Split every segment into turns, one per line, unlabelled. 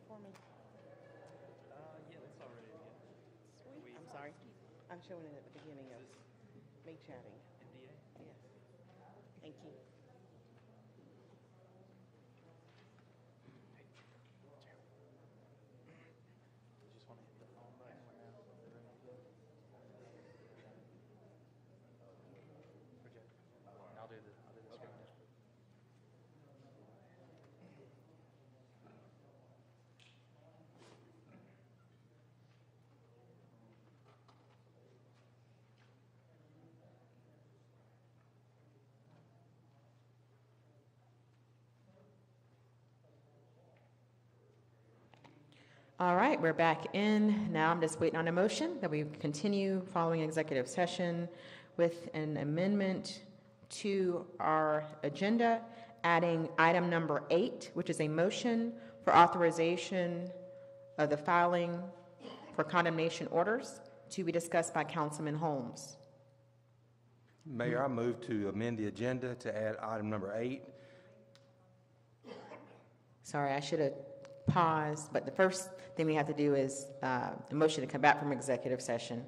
for me?
Yeah, that's already, yeah.
Sweet. I'm sorry. I'm showing it at the beginning of me chatting.
MDA?
Yes. Thank you.
You just want to hit the phone button when the room is good? Project. And I'll do the screen test.
All right, we're back in. Now I'm just waiting on a motion that we continue following executive session with an amendment to our agenda, adding item number 8, which is a motion for authorization of the filing for condemnation orders to be discussed by Councilman Holmes.
Mayor, I move to amend the agenda to add item number 8.
Sorry, I should have paused, but the first thing we have to do is the motion to come back from executive session.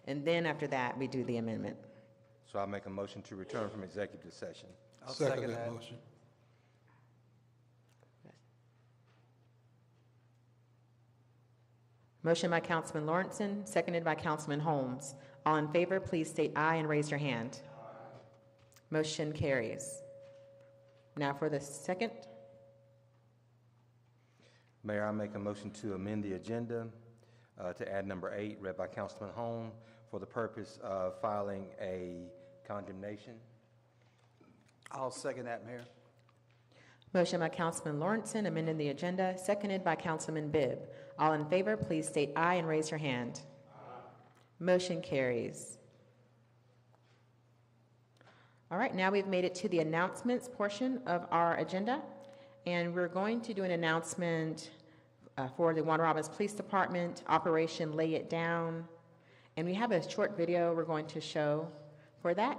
And then after that, we do the amendment.
So I make a motion to return from executive session.
I'll second that motion.
Motion by Councilman Lawrenson, seconded by Councilman Holmes. All in favor, please state aye and raise your hand. Motion carries. Now for the second.
Mayor, I make a motion to amend the agenda to add number 8, read by Councilman Holm, for the purpose of filing a condemnation.
I'll second that, Mayor.
Motion by Councilman Lawrenson, amending the agenda, seconded by Councilman Bibb. All in favor, please state aye and raise your hand. Motion carries. All right, now we've made it to the announcements portion of our agenda, and we're going to do an announcement for the Warner Robins Police Department, Operation Lay It Down, and we have a short video we're going to show for that.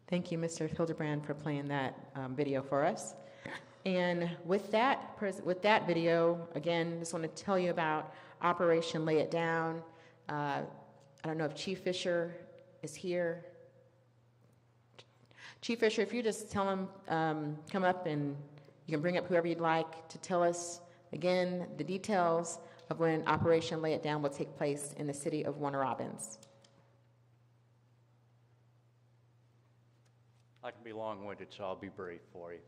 Thank you, Mr. Hildebrand, for playing that video for us. And with that video, again, just want to tell you about Operation Lay It Down. I don't know if Chief Fisher is here. Chief Fisher, if you just tell him, come up and you can bring up whoever you'd like to tell us, again, the details of when Operation Lay It Down will take place in the city of Warner Robins.
I can be long-winded, so I'll be brief for you.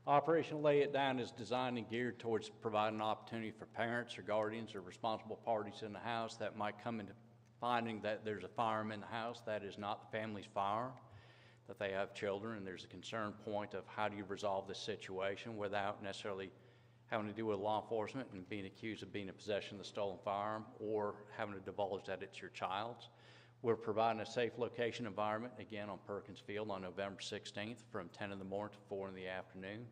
Operation Lay It Down is designed and geared towards providing an opportunity for parents or guardians or responsible parties in the house that might come into finding that there's a firearm in the house that is not the family's firearm, that they have children, and there's a concern point of how do you resolve this situation without necessarily having to do with law enforcement and being accused of being in possession of the stolen firearm or having to divulge that it's your child's. We're providing a safe location environment, again, on Perkins Field on November 16th from 10 in the morning to 4 in the afternoon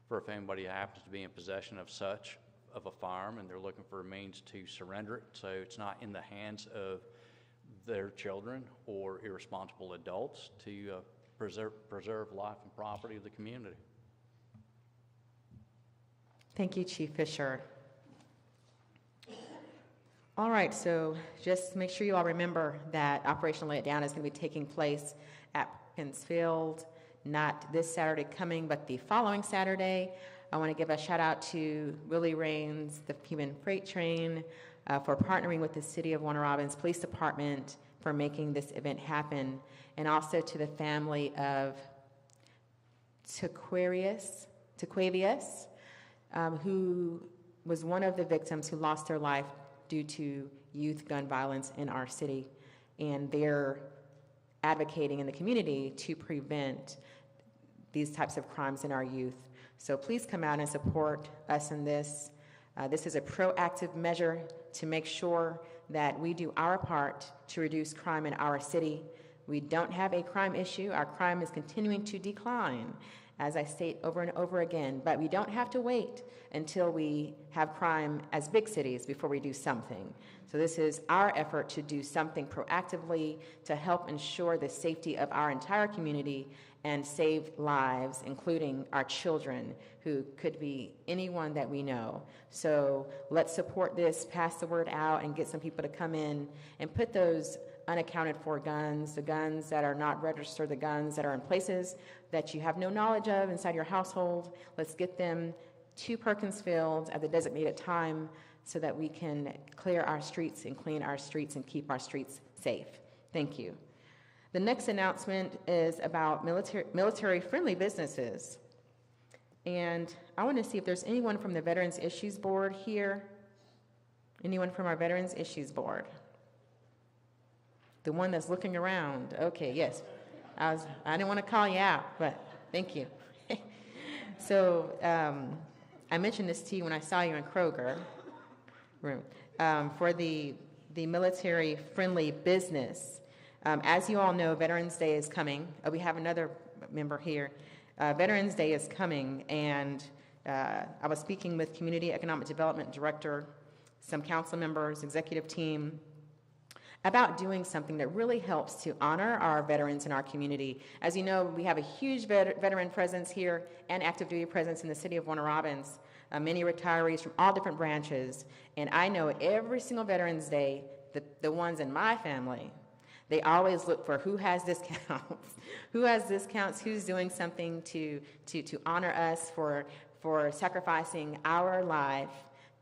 for if anybody happens to be in possession of such of a firearm and they're looking for a means to surrender it so it's not in the hands of their children or irresponsible adults to preserve life and property of the community.
Thank you, Chief Fisher. All right, so just make sure you all remember that Operation Lay It Down is going to be taking place at Perkins Field, not this Saturday coming, but the following Saturday. I want to give a shout out to Willie Rains, the Human Freight Train, for partnering with the City of Warner Robins Police Department for making this event happen, and also to the family of Taquavius, who was one of the victims who lost their life due to youth gun violence in our city, and they're advocating in the community to prevent these types of crimes in our youth. So please come out and support us in this. This is a proactive measure to make sure that we do our part to reduce crime in our city. We don't have a crime issue. Our crime is continuing to decline, as I state over and over again, but we don't have to wait until we have crime as big cities before we do something. So this is our effort to do something proactively to help ensure the safety of our entire community and save lives, including our children, who could be anyone that we know. So let's support this, pass the word out, and get some people to come in and put those unaccounted for guns, the guns that are not registered, the guns that are in places that you have no knowledge of inside your household. Let's get them to Perkins Field at the designated time so that we can clear our streets and clean our streets and keep our streets safe. Thank you. The next announcement is about military-friendly businesses. And I want to see if there's anyone from the Veterans Issues Board here. Anyone from our Veterans Issues Board? The one that's looking around. Okay, yes. I didn't want to call you out, but thank you. So I mentioned this to you when I saw you in Kroger room for the military-friendly business. As you all know, Veterans Day is coming. We have another member here. Veterans Day is coming, and I was speaking with Community Economic Development Director, some council members, executive team, about doing something that really helps to honor our veterans in our community. As you know, we have a huge veteran presence here and active duty presence in the city of Warner Robins, many retirees from all different branches. And I know every single Veterans Day, the ones in my family, they always look for who has discounts, who's doing something to honor us for sacrificing our life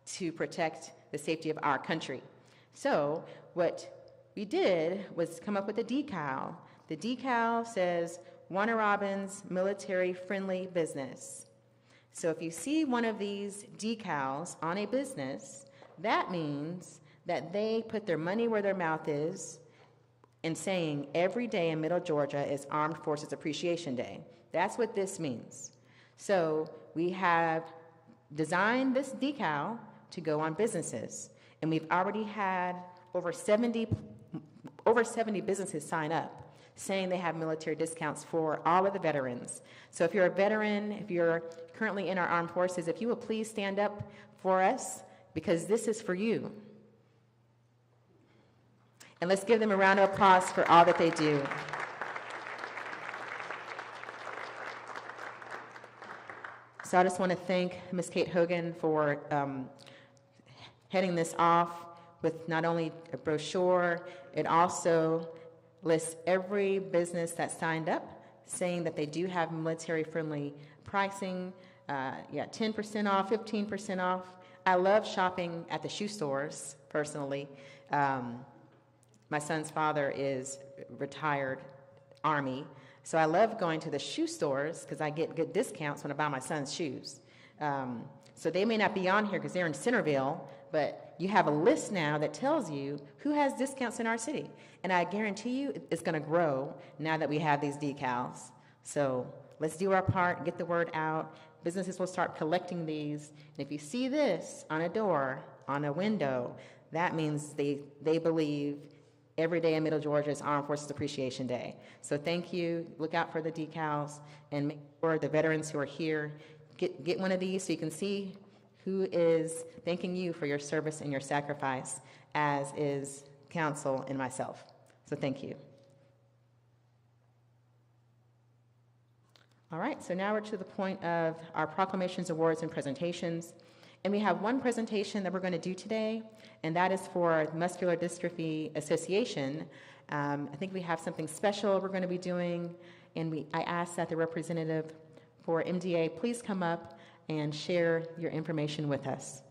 to protect the safety of our country. So what we did was come up with a decal. The decal says Warner Robins Military Friendly Business. So if you see one of these decals on a business, that means that they put their money where their mouth is in saying every day in Middle Georgia is Armed Forces Appreciation Day. That's what this means. So we have designed this decal to go on businesses, and we've already had over 70 businesses sign up saying they have military discounts for all of the veterans. So if you're a veteran, if you're currently in our armed forces, if you will please stand up for us, because this is for you. And let's give them a round of applause for all that they do. So I just want to thank Ms. Kate Hogan for heading this off with not only a brochure, it also lists every business that signed up, saying that they do have military-friendly pricing, 10% off, 15% off. I love shopping at the shoe stores, personally. My son's father is retired Army, so I love going to the shoe stores because I get good discounts when I buy my son's shoes. So they may not be on here because they're in Centerville, but you have a list now that tells you who has discounts in our city. And I guarantee you it's going to grow now that we have these decals. So let's do our part, get the word out. Businesses will start collecting these. And if you see this on a door, on a window, that means they believe every day in Middle Georgia is Armed Forces Appreciation Day. So thank you. Look out for the decals and make sure the veterans who are here get one of these so you can see who is thanking you for your service and your sacrifice, as is council and myself. So thank you. All right, so now we're to the point of our proclamations, awards, and presentations. And we have one presentation that we're going to do today, and that is for Muscular Dystrophy Association. I think we have something special we're going to be doing, and I ask that the representative for MDA please come up and share your information with us.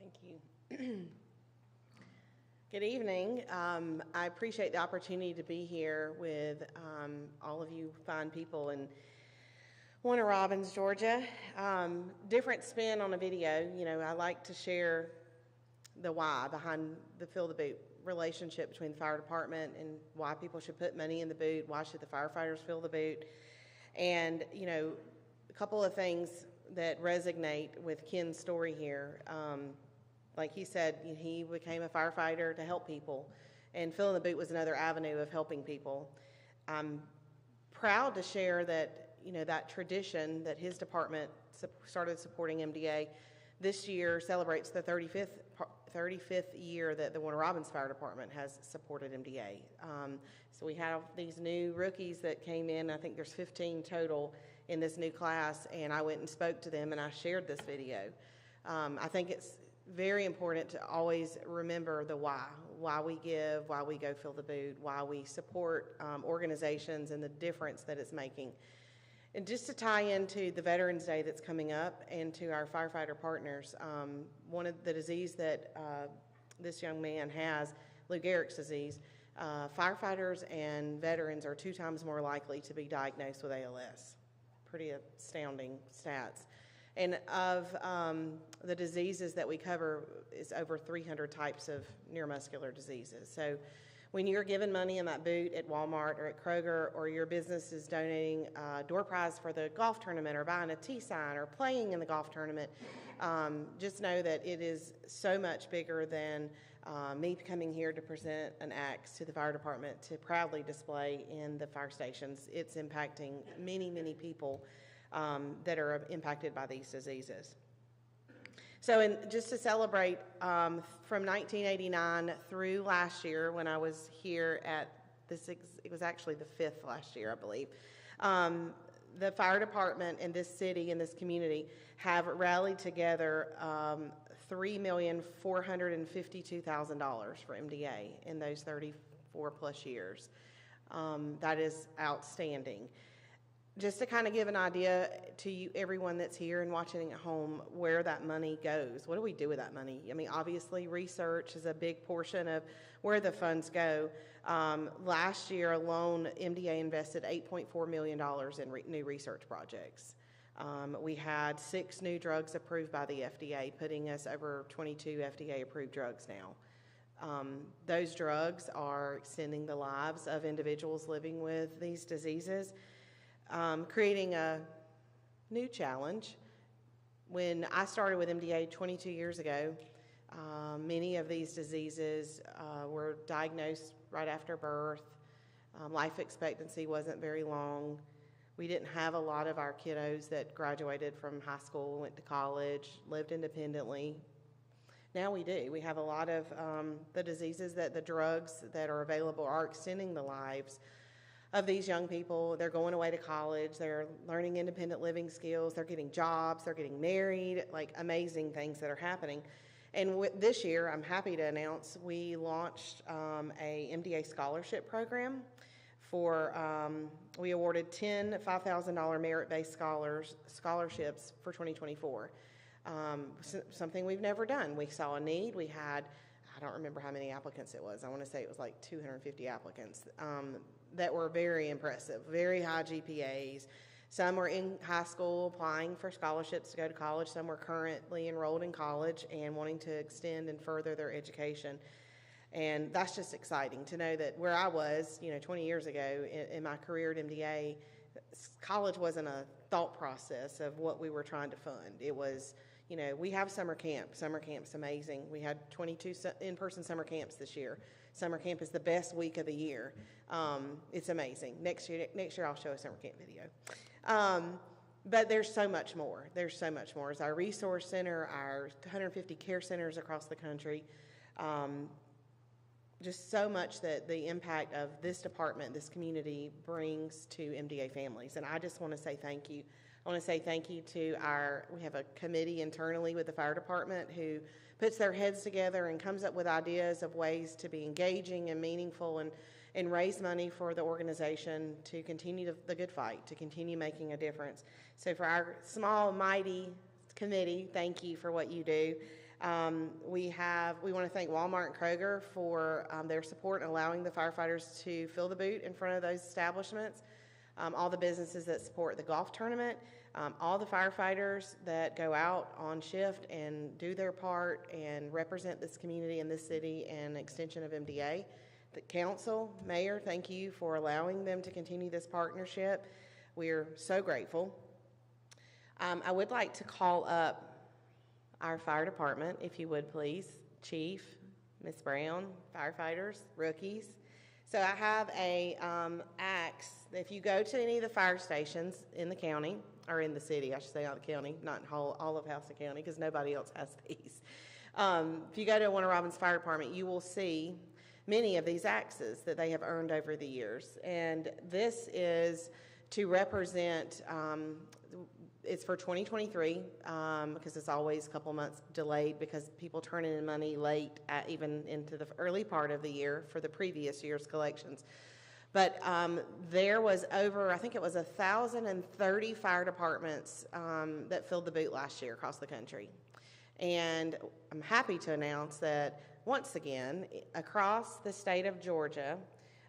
Thank you. Good evening. I appreciate the opportunity to be here with all of you fine people in Warner Robins, Georgia. Different spin on a video. You know, I like to share the why behind the Fill the Boot relationship between the fire department and why people should put money in the boot, why should the firefighters fill the boot. And, you know, a couple of things that resonate with Ken's story here. Like he said, he became a firefighter to help people. and Filling the Boot was another avenue of helping people. I'm proud to share that, that tradition that his department started supporting MDA this year celebrates the 35th year that the Warner Robins Fire Department has supported MDA. So we have these new rookies that came in. I think there's 15 total in this new class, and I went and spoke to them, and I shared this video. I think it's very important to always remember the why we give, why we go fill the boot, why we support organizations and the difference that it's making. And just to tie into the Veterans Day that's coming up and to our firefighter partners, one of the disease that this young man has, Lou Gehrig's disease, firefighters and veterans are 2 times more likely to be diagnosed with ALS. Pretty astounding stats. And of the diseases that we cover is over 300 types of neuromuscular diseases. So when you're given money in that boot at Walmart or at Kroger, or your business is donating a door prize for the golf tournament or buying a tee sign or playing in the golf tournament, just know that it is so much bigger than me coming here to present an axe to the fire department to proudly display in the fire stations. It's impacting many, many people that are impacted by these diseases. So just to celebrate, from 1989 through last year when I was here at this, it was actually the 5th last year, I believe, the fire department in this city, in this community, have rallied together $3,452,000 for MDA in those 34 plus years. That is outstanding. Just to kind of give an idea to you, everyone that's here and watching at home, where that money goes. What do we do with that money? I mean, obviously, research is a big portion of where the funds go. Last year alone, MDA invested $8.4 million in new research projects. We had 6 new drugs approved by the FDA, putting us over 22 FDA-approved drugs now. Those drugs are extending the lives of individuals living with these diseases. Creating a new challenge. When I started with MDA 22 years ago, many of these diseases were diagnosed right after birth. Life expectancy wasn't very long. We didn't have a lot of our kiddos that graduated from high school, went to college, lived independently. Now we do. We have a lot of the diseases that the drugs that are available are extending the lives of these young people. They're going away to college, they're learning independent living skills, they're getting jobs, they're getting married, like amazing things that are happening. And this year, I'm happy to announce, we launched a MDA scholarship program for, we awarded 10 $5,000 merit-based scholarships for 2024. Something we've never done. We saw a need, we had, I don't remember how many applicants it was, I want to say it was like 250 applicants. That were very impressive, very high GPAs. Some were in high school applying for scholarships to go to college. Some were currently enrolled in college and wanting to extend and further their education. And that's just exciting to know that where I was, 20 years ago in my career at MDA, college wasn't a thought process of what we were trying to fund. It was, we have summer camp. Summer camp's amazing. We had 22 in-person summer camps this year. Summer camp is the best week of the year. It's amazing. Next year I'll show a summer camp video. But there's so much more. There's so much more. It's our resource center, our 150 care centers across the country. Just so much that the impact of this department, this community brings to MDA families. And I just want to say thank you. I want to say thank you to we have a committee internally with the fire department who puts their heads together and comes up with ideas of ways to be engaging and meaningful and raise money for the organization to continue the good fight, to continue making a difference. So for our small, mighty committee, thank you for what you do. We want to thank Walmart and Kroger for their support in allowing the firefighters to fill the boot in front of those establishments. All the businesses that support the golf tournament, all the firefighters that go out on shift and do their part and represent this community and this city and extension of MDA. The council, mayor, thank you for allowing them to continue this partnership. We're so grateful. I would like to call up our fire department, if you would please. Chief, Miss Brown, firefighters, rookies. So I have a axe. If you go to any of the fire stations in the county, or in the city, I should say, not the county, not in all of Houston County, because nobody else has these. If you go to Warner Robins Fire Department, you will see many of these axes that they have earned over the years. And this is to represent, it's for 2023, because it's always a couple months delayed because people turn in money late, even into the early part of the year for the previous year's collections. But there was over, I think it was 1,030 fire departments that filled the boot last year across the country. And I'm happy to announce that once again, across the state of Georgia,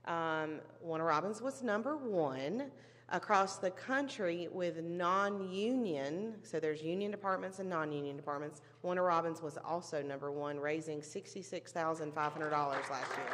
Warner Robins was number one. Across the country with non-union, so there's union departments and non-union departments, Warner Robins was also number one, raising $66,500 last year.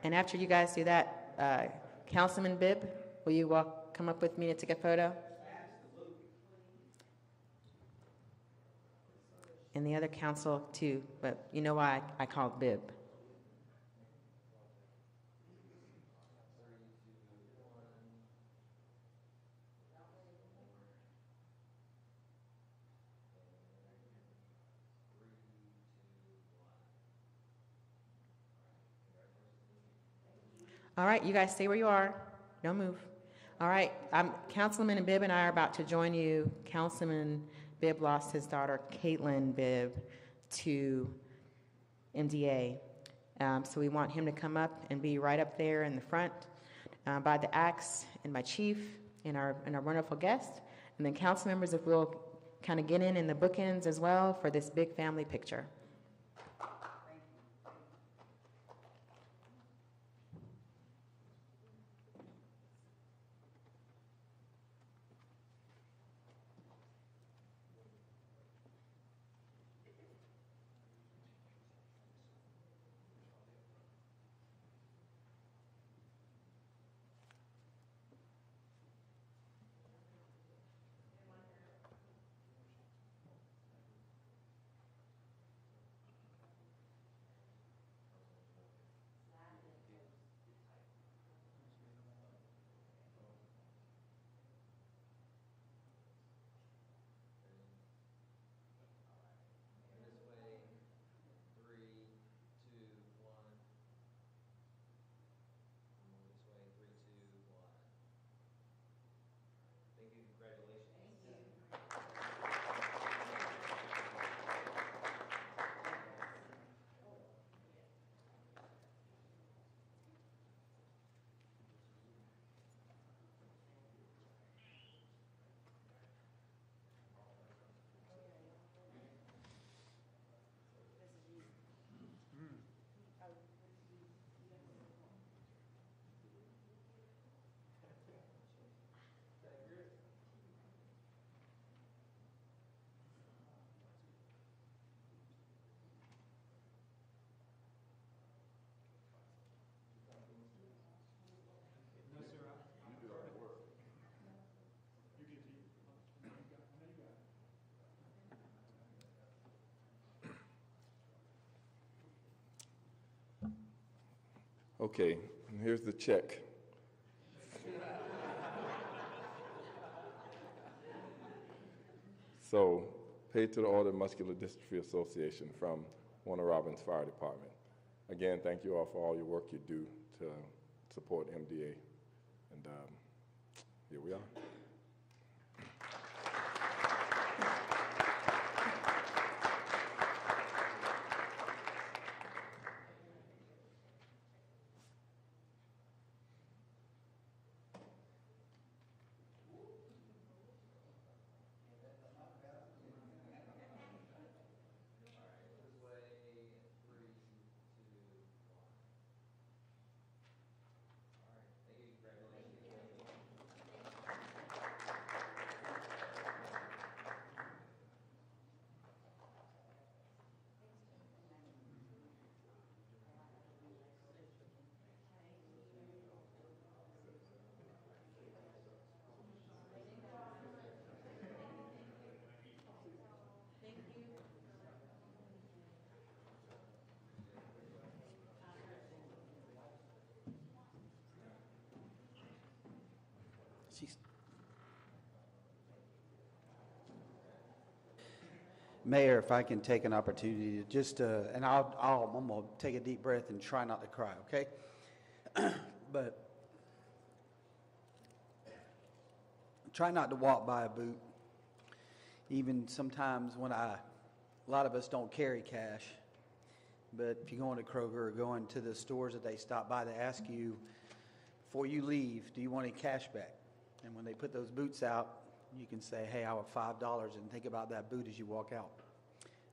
And after you guys do that, Councilman Bibb, will you come up with me to take a photo? And the other council too, but you know why I called Bibb. All right, you guys stay where you are. Don't move. All right, Councilman Bibb and I are about to join you. Councilman Bibb lost his daughter, Caitlin Bibb, to MDA. So we want him to come up and be right up there in the front by the axe and my chief and our wonderful guest. And then council members, if we'll kind of get in the bookends as well for this big family picture.
Okay, here's the check. So, paid to the Order of Muscular Dystrophy Association from Warner Robins Fire Department. Again, thank you all for all your work you do to support MDA. And here we are.
Mayor, if I can take an opportunity to just, and I'm going to take a deep breath and try not to cry, okay? But try not to walk by a boot. Even sometimes when a lot of us don't carry cash, but if you go into Kroger or go into the stores that they stop by, they ask you, before you leave, do you want any cash back? And when they put those boots out, you can say, hey, I have $5, and think about that boot as you walk out.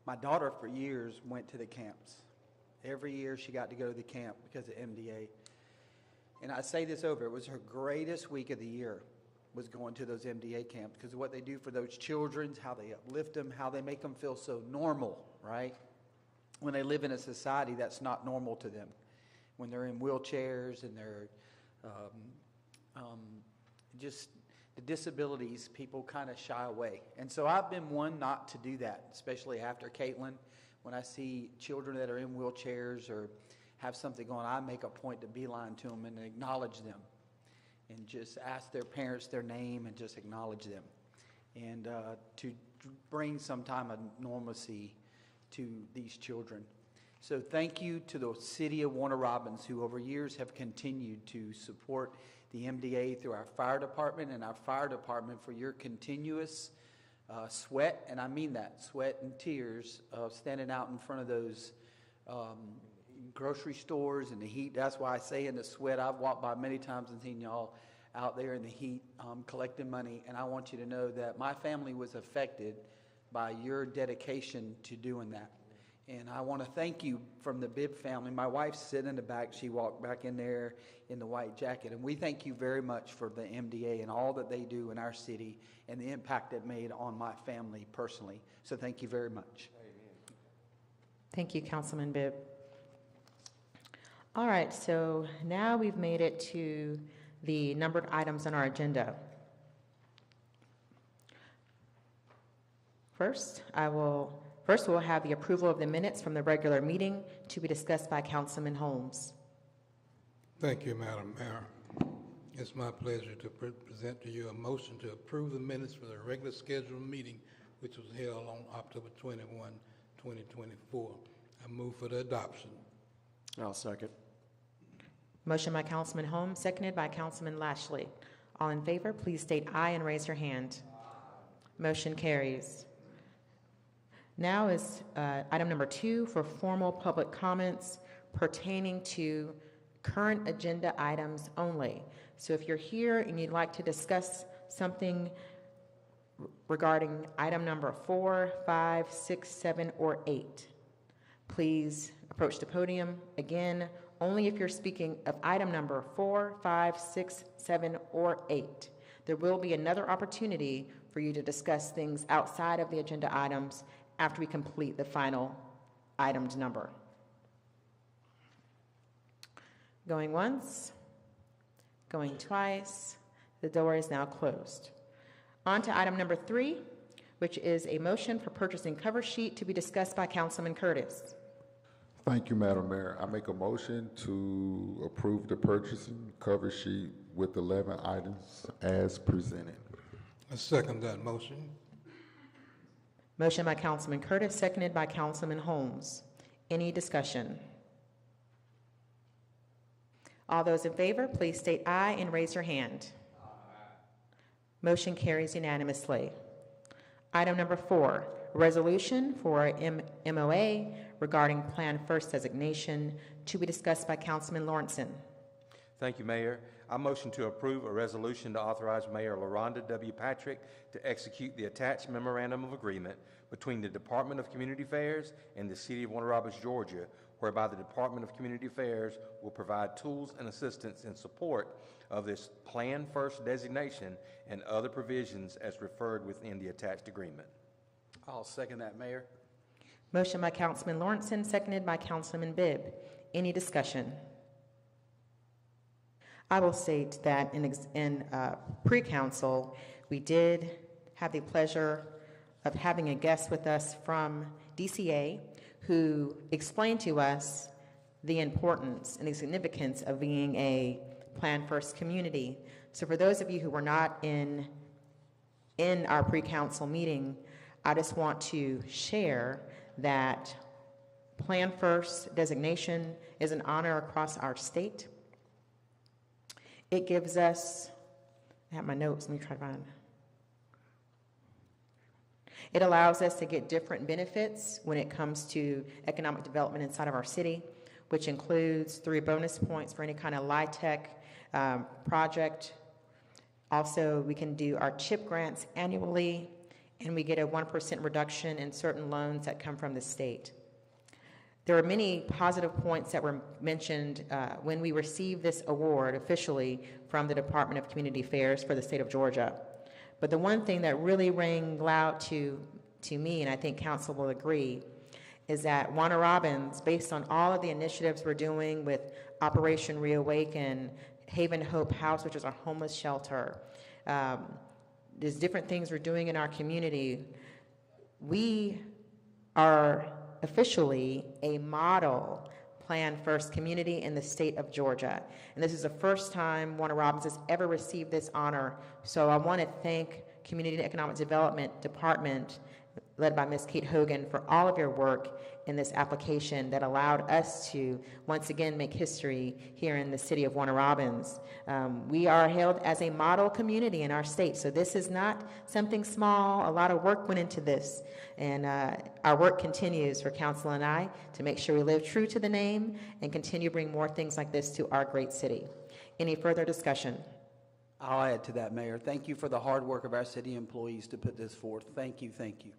My daughter, for years, went to the camps. Every year she got to go to the camp because of MDA. And I say this over, it was her greatest week of the year, was going to those MDA camps, because of what they do for those children, how they uplift them, how they make them feel so normal, right? When they live in a society that's not normal to them. When they're in wheelchairs and they're just the disabilities, people kind of shy away. And so I've been one not to do that, especially after Caitlin. When I see children that are in wheelchairs or have something going on, I make a point to beeline to them and acknowledge them and just ask their parents their name and just acknowledge them, and to bring some time of normalcy to these children. So thank you to the city of Warner Robins, who over years have continued to support the MDA through our fire department, and our fire department for your continuous sweat, and I mean that, sweat and tears of standing out in front of those grocery stores in the heat. That's why I say in the sweat. I've walked by many times and seen y'all out there in the heat collecting money, and I want you to know that my family was affected by your dedication to doing that. And I want to thank you from the Bibb family. My wife's sitting in the back. She walked back in there in the white jacket. And we thank you very much for the MDA and all that they do in our city and the impact it made on my family personally. So thank you very much.
Thank you, Councilman Bibb. All right, so now we've made it to the numbered items on our agenda. First, we'll have the approval of the minutes from the regular meeting to be discussed by Councilman Holmes.
Thank you, Madam Mayor. It's my pleasure to present to you a motion to approve the minutes for the regular scheduled meeting, which was held on October 21, 2024. I move for the adoption.
I'll second.
Motion by Councilman Holmes, seconded by Councilman Lashley. All in favor, please state aye and raise your hand. Motion carries. Now is item number 2 for formal public comments pertaining to current agenda items only. So if you're here and you'd like to discuss something regarding item number 4, 5, 6, 7, or 8, please approach the podium. Again, only if you're speaking of item number 4, 5, 6, 7, or 8. There will be another opportunity for you to discuss things outside of the agenda items after we complete the final item's number. Going once, going twice. The door is now closed. On to item number 3, which is a motion for purchasing cover sheet to be discussed by Councilman Curtis.
Thank you, Madam Mayor. I make a motion to approve the purchasing cover sheet with 11 items as presented.
I second that motion.
Motion by Councilman Curtis, seconded by Councilman Holmes. Any discussion? All those in favor, please state aye and raise your hand. Aye. Motion carries unanimously. Item number 4, resolution for MOA regarding Plan First designation to be discussed by Councilman Lawrenson.
Thank you, Mayor. I motion to approve a resolution to authorize Mayor LaRonda W. Patrick to execute the attached memorandum of agreement between the Department of Community Affairs and the City of Warner Robins, Georgia, whereby the Department of Community Affairs will provide tools and assistance in support of this Plan First designation and other provisions as referred within the attached agreement.
I'll second that, Mayor.
Motion by Councilman Lawrenson, seconded by Councilman Bibb. Any discussion? I will state that in pre-council, we did have the pleasure of having a guest with us from DCA who explained to us the importance and the significance of being a Plan First community. So for those of you who were not in our pre-council meeting, I just want to share that Plan First designation is an honor across our state. It gives us, I have my notes, let me try to find. It allows us to get different benefits when it comes to economic development inside of our city, which includes 3 bonus points for any kind of LIHTC project. Also, we can do our CHIP grants annually, and we get a 1% reduction in certain loans that come from the state. There are many positive points that were mentioned when we received this award officially from the Department of Community Affairs for the state of Georgia. But the one thing that really rang loud to me, and I think council will agree, is that Warner Robins, based on all of the initiatives we're doing with Operation Reawaken, Haven Hope House, which is our homeless shelter, there's different things we're doing in our community. We are officially a model Plan First community in the state of Georgia. And this is the first time Warner Robins has ever received this honor. So I want to thank Community and Economic Development Department, led by Ms. Kate Hogan, for all of your work in this application that allowed us to once again make history here in the city of Warner Robins. We are hailed as a model community in our state, so this is not something small. A lot of work went into this, and our work continues for council and I to make sure we live true to the name and continue to bring more things like this to our great city. Any further discussion?
I'll add to that, Mayor. Thank you for the hard work of our city employees to put this forth. Thank you, thank you.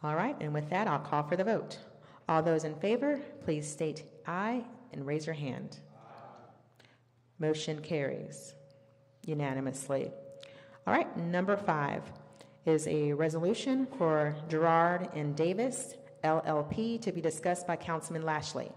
All right, and with that, I'll call for the vote. All those in favor, please state aye and raise your hand. Aye. Motion carries unanimously. All right, number 5 is a resolution for Gerard and Davis, LLP, to be discussed by Councilman Lashley.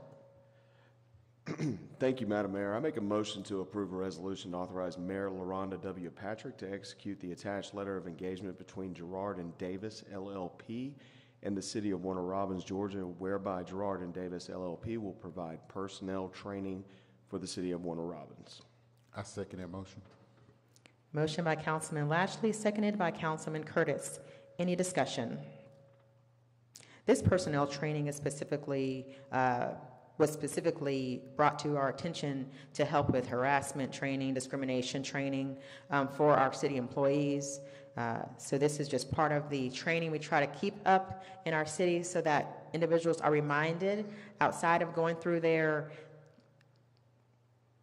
Thank you, Madam Mayor. I make a motion to approve a resolution to authorize Mayor LaRonda W. Patrick to execute the attached letter of engagement between Gerard and Davis, LLP, and the City of Warner Robins, Georgia, whereby Gerard and Davis, LLP, will provide personnel training for the City of Warner Robins.
I second that motion.
Motion by Councilman Lashley, seconded by Councilman Curtis. Any discussion? This personnel training is was specifically brought to our attention to help with harassment training, discrimination training for our city employees. So this is just part of the training we try to keep up in our city so that individuals are reminded outside of going through their,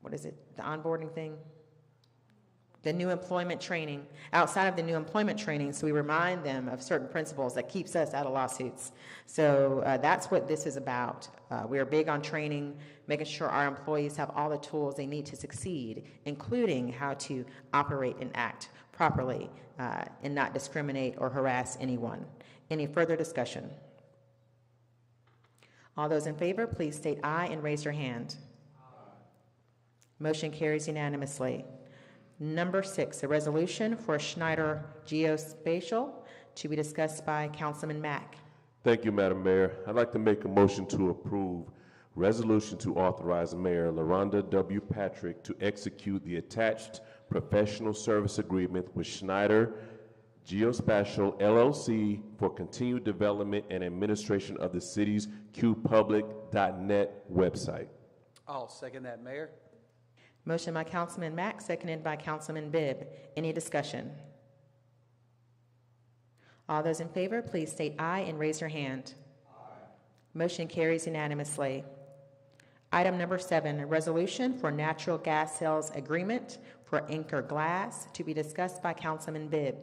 the onboarding thing? The new employment training, outside of the new employment training, so we remind them of certain principles that keeps us out of lawsuits. So that's what this is about. We are big on training, making sure our employees have all the tools they need to succeed, including how to operate and act properly and not discriminate or harass anyone. Any further discussion? All those in favor, please state aye and raise your hand. Aye. Motion carries unanimously. Number 6, a resolution for Schneider Geospatial to be discussed by Councilman Mack.
Thank you, Madam Mayor. I'd like to make a motion to approve resolution to authorize Mayor LaRonda W. Patrick to execute the attached professional service agreement with Schneider Geospatial, LLC, for continued development and administration of the city's qpublic.net website.
I'll second that, Mayor.
Motion by Councilman Mack, seconded by Councilman Bibb. Any discussion? All those in favor, please state aye and raise your hand. Aye. Motion carries unanimously. Item number 7, a resolution for natural gas sales agreement for Anchor Glass to be discussed by Councilman Bibb.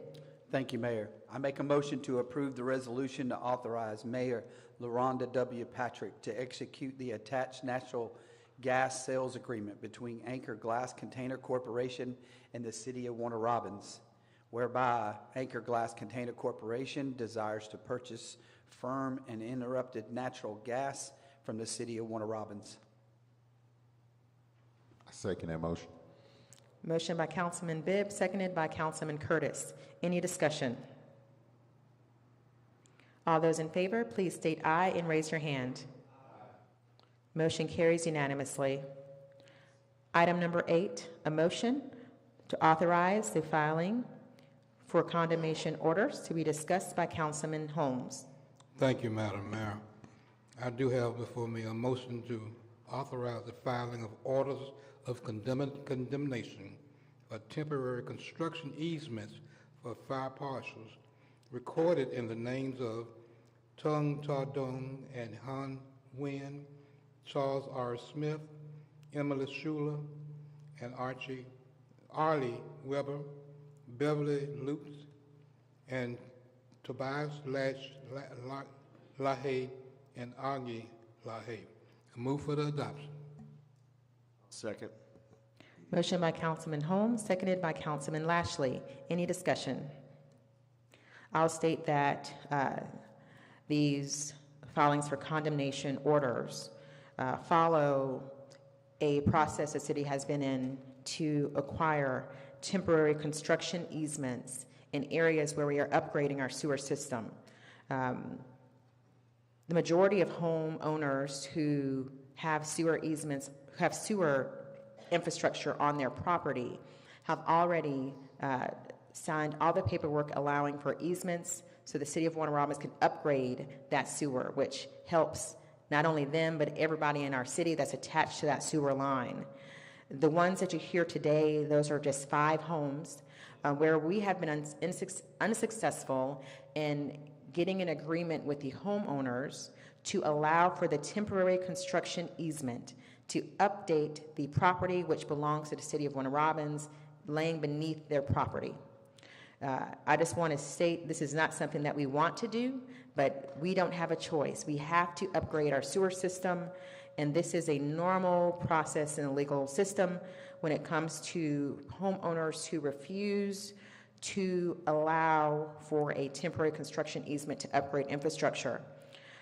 Thank you, Mayor. I make a motion to approve the resolution to authorize Mayor LaRonda W. Patrick to execute the attached natural gas sales agreement between Anchor Glass Container Corporation and the City of Warner Robins, whereby Anchor Glass Container Corporation desires to purchase firm and uninterrupted natural gas from the City of Warner Robins.
I second that motion.
Motion by Councilman Bibb, seconded by Councilman Curtis. Any discussion? All those in favor, please state aye and raise your hand. Motion carries unanimously. Item number 8, a motion to authorize the filing for condemnation orders to be discussed by Councilman Holmes.
Thank you, Madam Mayor. I do have before me a motion to authorize the filing of orders of condemnation for temporary construction easements for 5 parcels recorded in the names of Tung Ta Dong and Han Nguyen, Charles R. Smith, Emily Schuler, and Arlie Weber, Beverly Lutz, and Tobias Lahaye, and Augie Lahaye. I move for the adoption.
Second.
Motion by Councilman Holmes, seconded by Councilman Lashley. Any discussion? I'll state that these filings for condemnation orders follow a process the city has been in to acquire temporary construction easements in areas where we are upgrading our sewer system. The majority of homeowners who have sewer easements, have sewer infrastructure on their property, have already signed all the paperwork allowing for easements so the city of Warner Robins can upgrade that sewer, which helps not only them, but everybody in our city that's attached to that sewer line. The ones that you hear today, those are just 5 homes where we have been unsuccessful in getting an agreement with the homeowners to allow for the temporary construction easement to update the property which belongs to the city of Warner Robins, laying beneath their property. I just want to state this is not something that we want to do, but we don't have a choice. We have to upgrade our sewer system, and this is a normal process in the legal system when it comes to homeowners who refuse to allow for a temporary construction easement to upgrade infrastructure.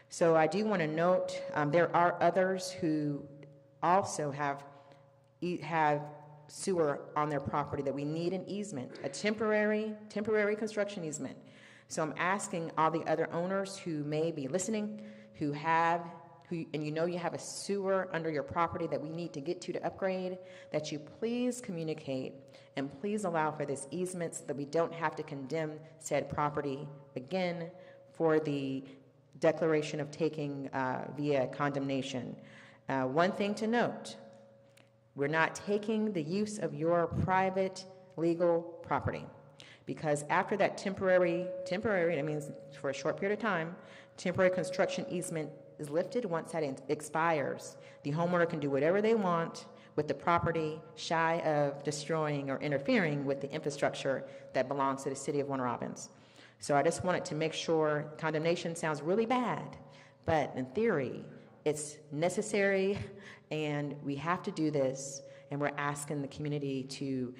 So I do want to note there are others who also have sewer on their property that we need an easement, a temporary construction easement. So I'm asking all the other owners who may be listening, and you know you have a sewer under your property that we need to get to upgrade, that you please communicate and please allow for this easement so that we don't have to condemn said property again for the declaration of taking via condemnation. One thing to note, we're not taking the use of your private legal property, because after that temporary, that means for a short period of time, temporary construction easement is lifted. Once that expires, the homeowner can do whatever they want with the property, shy of destroying or interfering with the infrastructure that belongs to the city of Warner Robins. So I just wanted to make sure, condemnation sounds really bad, but in theory, it's necessary, and we have to do this, and we're asking the community to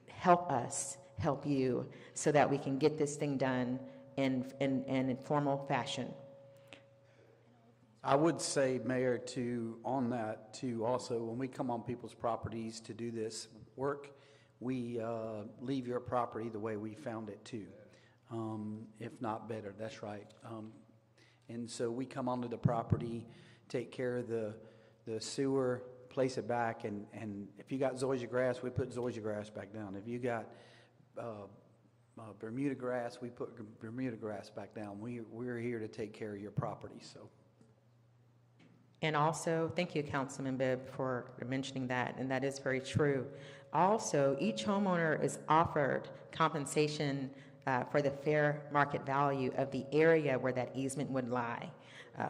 help us help you so that we can get this thing done in formal fashion.
I would say, Mayor, on that, also, when we come on people's properties to do this work, we leave your property the way we found it too, if not better. That's right. And so we come onto the property, take care of the sewer, place it back, and if you got zoysia grass, we put zoysia grass back down. If you got Bermuda grass, we put Bermuda grass back down. We're here to take care of your property. So.
And also, thank you, Councilman Bibb, for mentioning that, and that is very true. Also, each homeowner is offered compensation for the fair market value of the area where that easement would lie.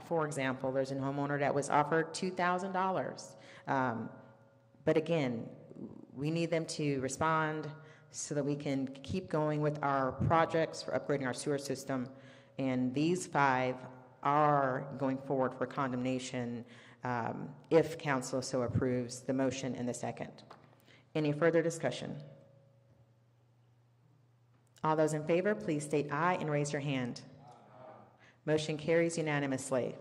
For example, there's a homeowner that was offered $2,000. But again, we need them to respond so that we can keep going with our projects for upgrading our sewer system. And these 5 are going forward for condemnation if council so approves the motion in the second. Any further discussion? All those in favor, please state aye and raise your hand. Motion carries unanimously.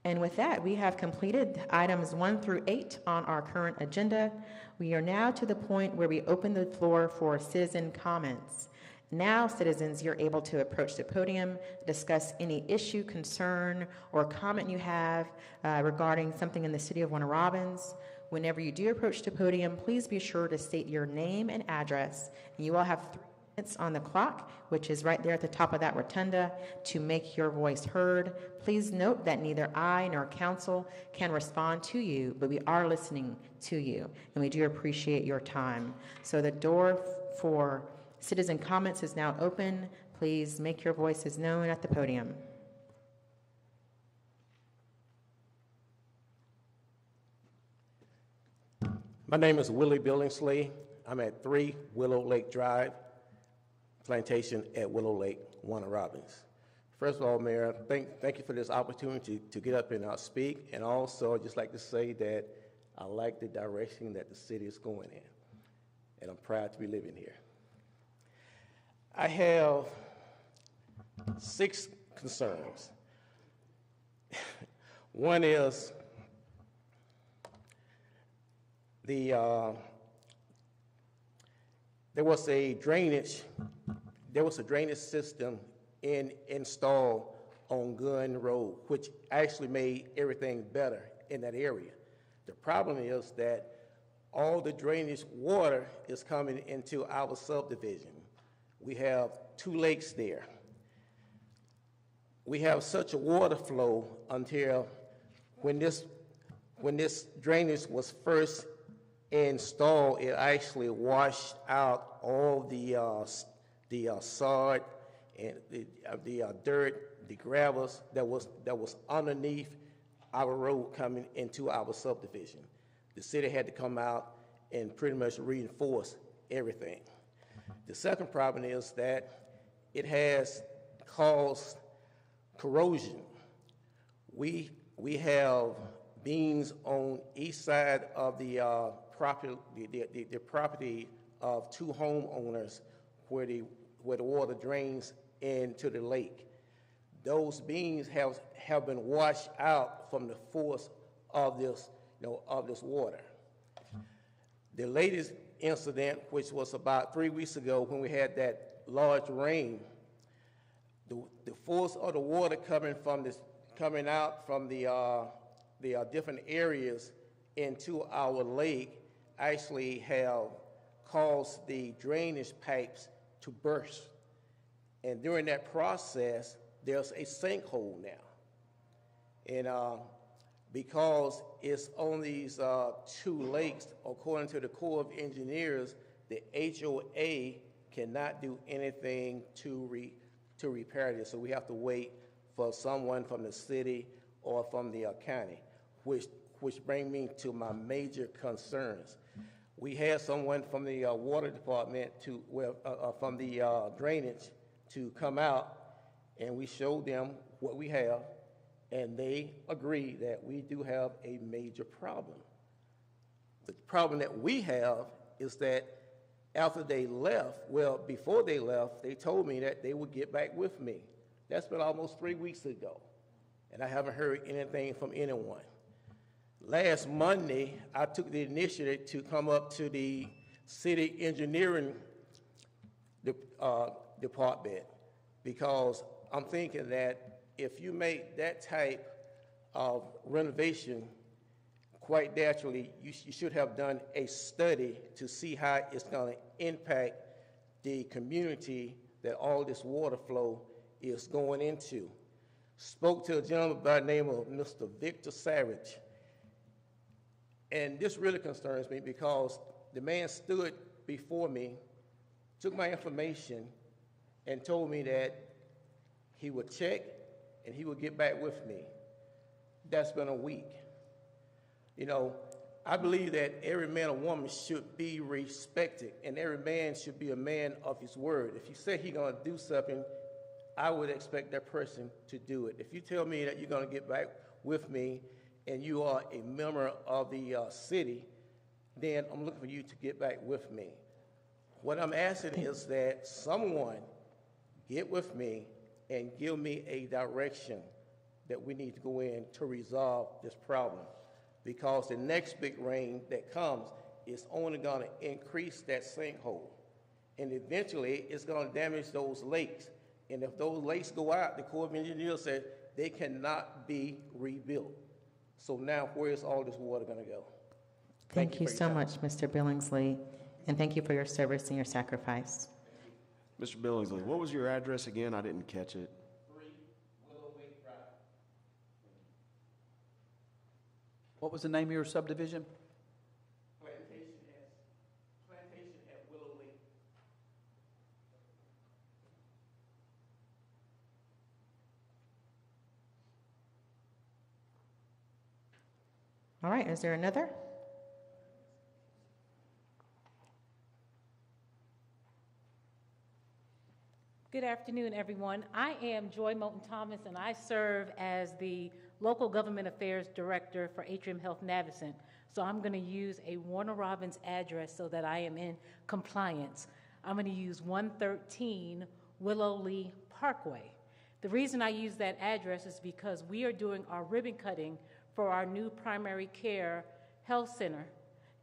And with that, we have completed items 1 through 8 on our current agenda. We are now to the point where we open the floor for citizen comments. Now, citizens, you're able to approach the podium, discuss any issue, concern, or comment you have regarding something in the city of Warner Robins. Whenever you do approach the podium, please be sure to state your name and address. And you all have 3 minutes on the clock, which is right there at the top of that rotunda, to make your voice heard. Please note that neither I nor council can respond to you, but we are listening to you, and we do appreciate your time. So the door for citizen comments is now open. Please make your voices known at the podium.
My name is Willie Billingsley. I'm at 3 Willow Lake Drive, Plantation at Willow Lake, Warner Robins. First of all, Mayor, thank you for this opportunity to get up and speak, and also I'd just like to say that I like the direction that the city is going in, and I'm proud to be living here. I have 6 concerns. One is there was a drainage system installed on Gunn Road, which actually made everything better in that area. The problem is that all the drainage water is coming into our subdivision. We have 2 lakes there. We have such a water flow until when this drainage was first installed, it actually washed out all the sod and the dirt, the gravels that was underneath our road coming into our subdivision. The city had to come out and pretty much reinforce everything. The second problem is that it has caused corrosion. We have beams on each side of the property, the property of 2 homeowners where the water drains into the lake. Those beams have been washed out from the force of this water. The latest incident, which was about 3 weeks ago when we had that large rain, the force of the water coming out from the different areas into our lake actually have caused the drainage pipes to burst. And during that process, there's a sinkhole now. And because it's on these 2 lakes, according to the Corps of Engineers, the HOA cannot do anything to repair this. So we have to wait for someone from the city or from the county, which brings me to my major concerns. We had someone from the water department from the drainage to come out, and we showed them what we have, and they agree that we do have a major problem. The problem that we have is that after they left, well, before they left, they told me that they would get back with me. That's been almost 3 weeks ago, and I haven't heard anything from anyone. Last Monday, I took the initiative to come up to the city engineering department, because I'm thinking that if you make that type of renovation, quite naturally, you should have done a study to see how it's going to impact the community that all this water flow is going into. Spoke to a gentleman by the name of Mr. Victor Savage. And this really concerns me because the man stood before me, took my information, and told me that he would check and he would get back with me. That's been a week. You know, I believe that every man or woman should be respected, and every man should be a man of his word. If you say he's going to do something, I would expect that person to do it. If you tell me that you're going to get back with me and you are a member of the city, then I'm looking for you to get back with me. What I'm asking is that someone get with me and give me a direction that we need to go in to resolve this problem, because the next big rain that comes is only going to increase that sinkhole, and eventually it's going to damage those lakes. And if those lakes go out, the Corps of Engineers said they cannot be rebuilt. So now where is all this water going to go?
Thank you
for your
so
time.
much, Mr. Billingsley, and thank you for your service and your sacrifice.
Mr. Billingsley, what was your address again? I didn't catch it.
What was the name of your subdivision?
Plantation at Willow Lake.
All right, is there another?
Good afternoon, everyone. I am Joy Moulton Thomas, and I serve as the Local Government Affairs Director for Atrium Health Navicent. So I'm going to use a Warner Robins address so that I am in compliance. I'm going to use 113 Willow Lee Parkway. The reason I use that address is because we are doing our ribbon cutting for our new primary care health center,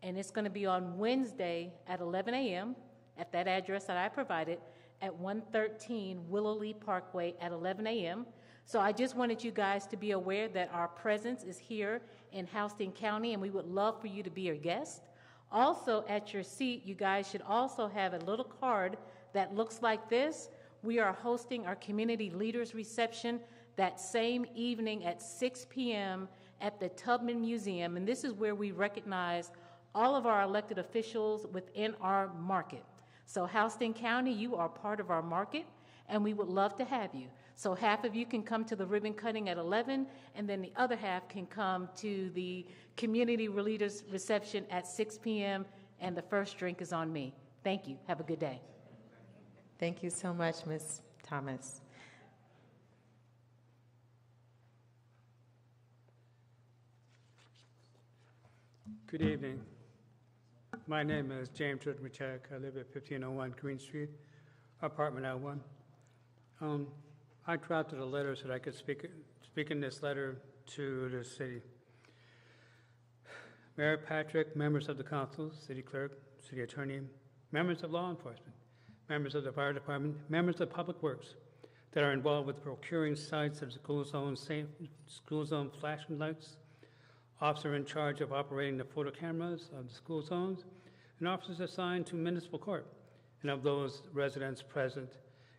and it's going to be on Wednesday at 11 a.m. at that address that I provided, at 113 Willow Lee Parkway at 11 a.m. So I just wanted you guys to be aware that our presence is here in Houston County, and we would love for you to be a guest. Also, at your seat, you guys should also have a little card that looks like this. We are hosting our community leaders reception that same evening at 6 p.m. at the Tubman Museum, and this is where we recognize all of our elected officials within our market. So Houston County, you are part of our market, and we would love to have you. So half of you can come to the ribbon cutting at 11, and then the other half can come to the community leaders reception at 6 p.m., and the first drink is on me. Thank you. Have a good day.
Thank you so much, Ms. Thomas.
Good evening. My name is James Ritmachek. I live at 1501 Green Street, apartment L1. I drafted a letter so that I could speak in this letter to the city. Mayor Patrick, members of the council, city clerk, city attorney, members of law enforcement, members of the fire department, members of public works that are involved with procuring sites of school zone flashing lights, officer in charge of operating the photo cameras of the school zones, and officers assigned to municipal court, and of those residents present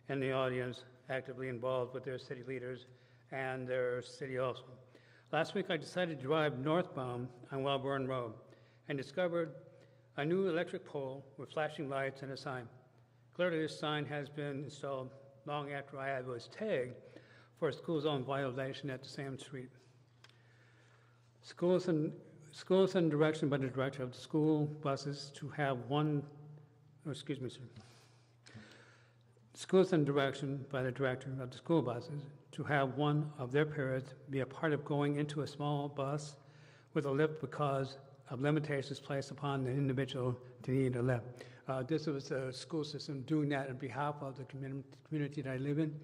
in the audience actively involved with their city leaders and their city also. Last week I decided to drive northbound on Wellborn Road and discovered a new electric pole with flashing lights and a sign. Clearly this sign has been installed long after I was tagged for a school zone violation at the same street. Schools and direction by the director of the school buses to have one, Schools and direction by the director of the school buses to have one of their periods be a part of going into a small bus with a lift because of limitations placed upon the individual to need a lift. This was a school system doing that on behalf of the community that I live in,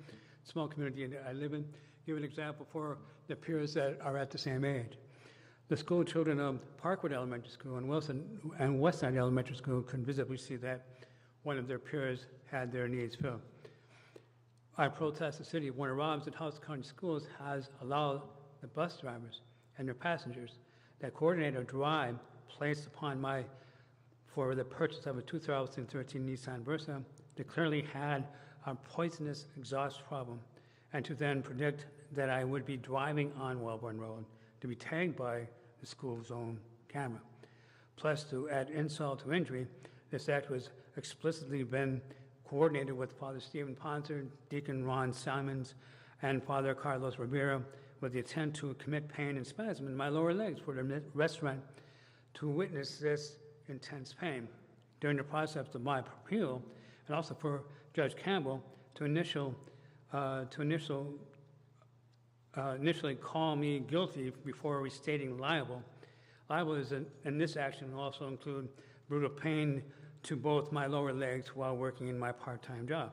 small community that I live in. Give an example for the peers that are at the same age. The school children of Parkwood Elementary School and Wilson and Westside Elementary School could visibly see that one of their peers had their needs filled. I protest the city of Warner Robins and Houston County Schools has allowed the bus drivers and their passengers that coordinate a drive placed upon for the purchase of a 2013 Nissan Versa that clearly had a poisonous exhaust problem, and to then predict that I would be driving on Wellborn Road to be tagged by the school zone camera. Plus, to add insult to injury, this act was explicitly been coordinated with Father Stephen Ponser, Deacon Ron Simons, and Father Carlos Rivera with the intent to commit pain and spasm in my lower legs for the restaurant to witness this intense pain. During the process of my appeal, and also for Judge Campbell to initially call me guilty before restating liable. Liable is in this action will also include brutal pain to both my lower legs while working in my part-time job.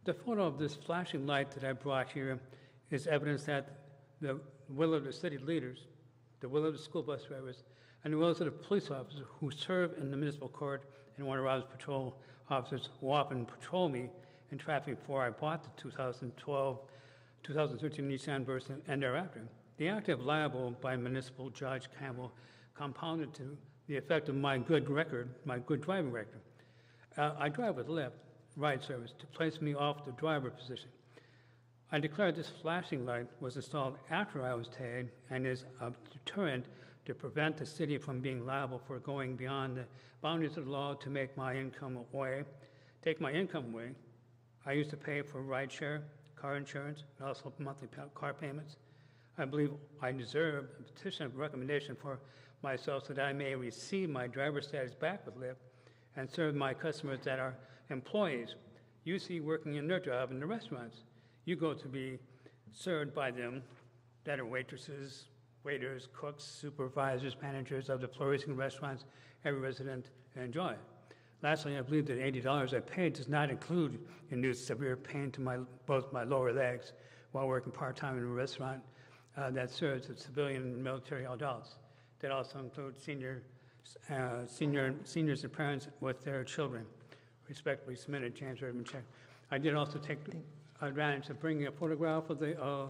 The photo of this flashing light that I brought here is evidence that the will of the city leaders, the will of the school bus drivers, and the wills of the police officers who serve in the municipal court and Warner Robins patrol officers who often patrol me in traffic before I bought the 2013 Nissan Versa and thereafter. The act of liable by municipal Judge Campbell compounded to the effect of my good record, my good driving record. I drive with Lyft ride service to place me off the driver position. I declared this flashing light was installed after I was tagged and is a deterrent to prevent the city from being liable for going beyond the boundaries of the law to take my income away. I used to pay for ride share, car insurance, and also monthly car payments. I believe I deserve a petition of recommendation for myself so that I may receive my driver's status back with Lyft and serve my customers that are employees you see working in their job in the restaurants. You go to be served by them that are waitresses, waiters, cooks, supervisors, managers of the flourishing restaurants every resident enjoy. Lastly, I believe that $80 I paid does not include induced severe pain to both my lower legs while working part-time in a restaurant that serves civilian and military adults. That also includes seniors and parents with their children. Respectfully submitted, James Redmond Check. I did also take advantage of bringing a photograph of the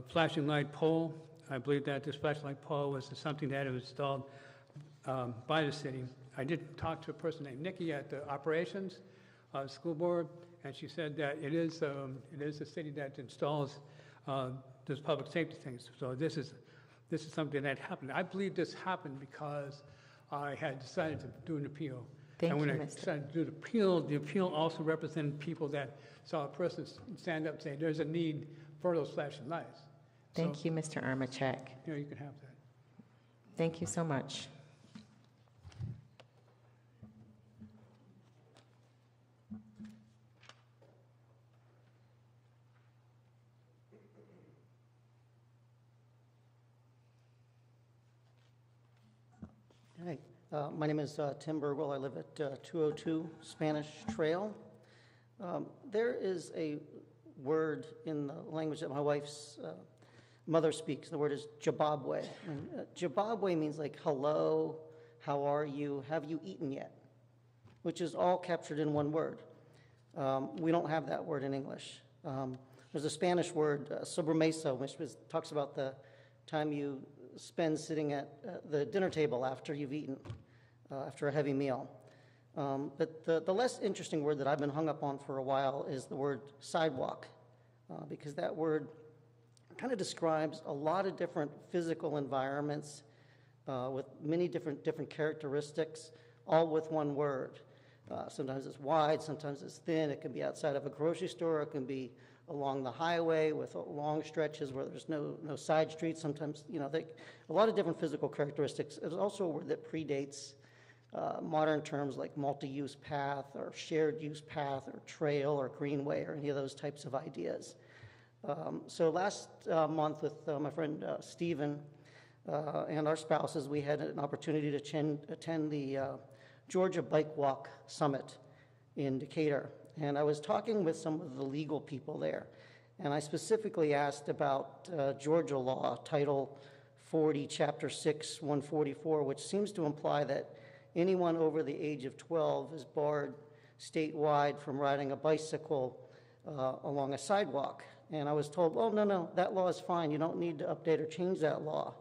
flashing light pole. I believe that this flashing light pole was something that was installed by the city. I did talk to a person named Nikki at the operations school board, and she said that it is the city that installs those public safety things. So this is something that happened. I believe this happened because I had decided to do an appeal. And when I decided to do the appeal also represented people that saw a person stand up and say, there's a need for those flashing lights.
Thank you, Mr. Armachek.
You can have that.
Thank you so much.
Hi, my name is Tim Burwell. I live at 202 Spanish Trail. There is a word in the language that my wife's mother speaks. The word is Jababwe. And Jababwe means like hello, how are you, have you eaten yet? Which is all captured in one word. We don't have that word in English. There's a Spanish word, sobremesa, which talks about the time you spend sitting at the dinner table after you've eaten, after a heavy meal. But the less interesting word that I've been hung up on for a while is the word sidewalk, because that word kind of describes a lot of different physical environments with many different characteristics, all with one word. Sometimes it's wide, sometimes it's thin. It can be outside of a grocery store. It can be along the highway with long stretches where there's no side streets. Sometimes, a lot of different physical characteristics. It's also a word that predates modern terms like multi-use path or shared use path or trail or greenway or any of those types of ideas. So last month with my friend Stephen and our spouses, we had an opportunity to attend the Georgia Bike Walk Summit in Decatur. And I was talking with some of the legal people there, and I specifically asked about Georgia law, Title 40, Chapter 6, 144, which seems to imply that anyone over the age of 12 is barred statewide from riding a bicycle along a sidewalk. And I was told, well, no, that law is fine. You don't need to update or change that law.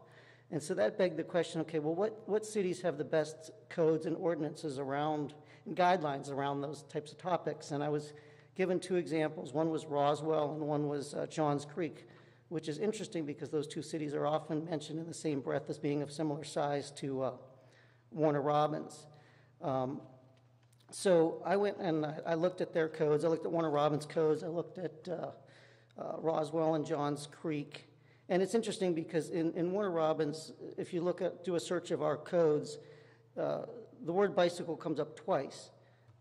And so that begged the question, okay, well, what cities have the best codes and ordinances around and guidelines around those types of topics? And I was given two examples. One was Roswell and one was Johns Creek, which is interesting because those two cities are often mentioned in the same breath as being of similar size to Warner Robins. So I went and I looked at their codes. I looked at Warner Robins' codes. I looked at Roswell and Johns Creek. And it's interesting because in Warner Robins, if you do a search of our codes, the word bicycle comes up twice.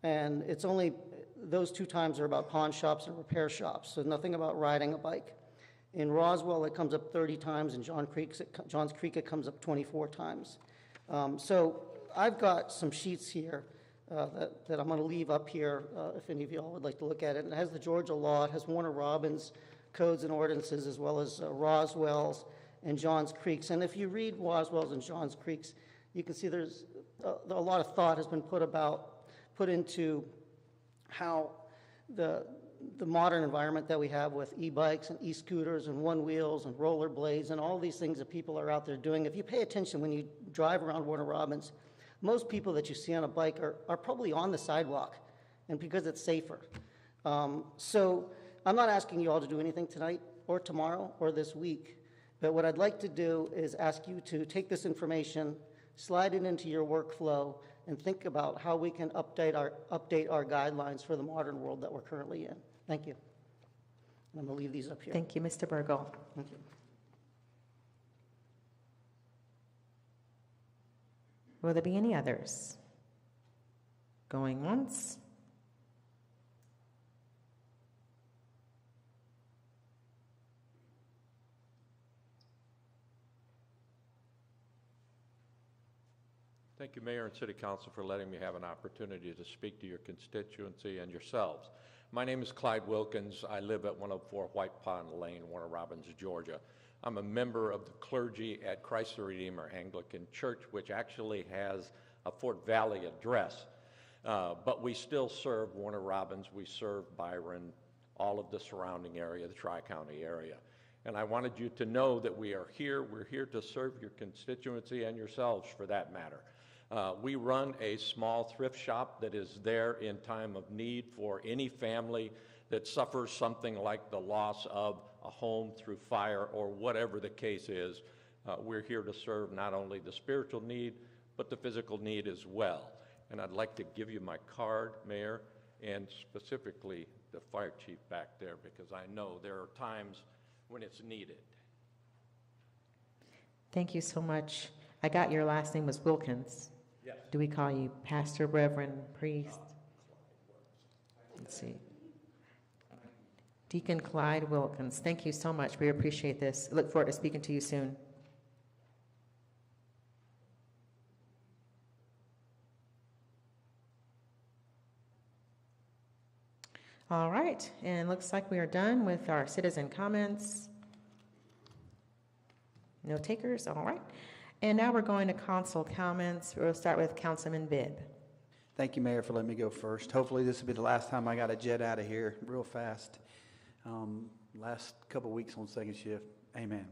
And it's only, those two times are about pawn shops and repair shops, so nothing about riding a bike. In Roswell, it comes up 30 times. In Johns Creek, it comes up 24 times. So I've got some sheets here that I'm going to leave up here if any of you all would like to look at it. And it has the Georgia law. It has Warner Robins codes and ordinances as well as Roswell's and Johns Creek's. And if you read Roswell's and Johns Creek's, you can see there's a lot of thought has been put into how the modern environment that we have with e-bikes and e-scooters and one-wheels and rollerblades and all these things that people are out there doing, if you pay attention when you drive around Warner Robins, most people that you see on a bike are probably on the sidewalk, and because it's safer. So I'm not asking you all to do anything tonight or tomorrow or this week, but what I'd like to do is ask you to take this information, slide it into your workflow, and think about how we can update our guidelines for the modern world that we're currently in. Thank you. And I'm going to leave these up here.
Thank you, Mr. Burgle.
Thank you.
Will there be any others? Going once?
Thank you, Mayor and City Council, for letting me have an opportunity to speak to your constituency and yourselves. My name is Clyde Wilkins. I live at 104 White Pond Lane, Warner Robins, Georgia. I'm a member of the clergy at Christ the Redeemer Anglican Church, which actually has a Fort Valley address. But we still serve Warner Robins. We serve Byron, all of the surrounding area, the Tri-County area. And I wanted you to know that we are here. We're here to serve your constituency and yourselves, for that matter. We run a small thrift shop that is there in time of need for any family that suffers something like the loss of a home through fire or whatever the case is. We're here to serve not only the spiritual need, but the physical need as well. And I'd like to give you my card, Mayor, and specifically the fire chief back there, because I know there are times when it's needed.
Thank you so much. I got your last name was Wilkins.
Yes.
Do we call you pastor, reverend, priest? Let's see. Deacon Clyde Wilkins. Thank you so much. We appreciate this. Look forward to speaking to you soon. All right, and looks like we are done with our citizen comments. No takers, all right. And now we're going to council comments. We'll start with Councilman Bibb.
Thank you, Mayor, for letting me go first. Hopefully this will be the last time I got to jet out of here real fast. Last couple of weeks on second shift. Amen.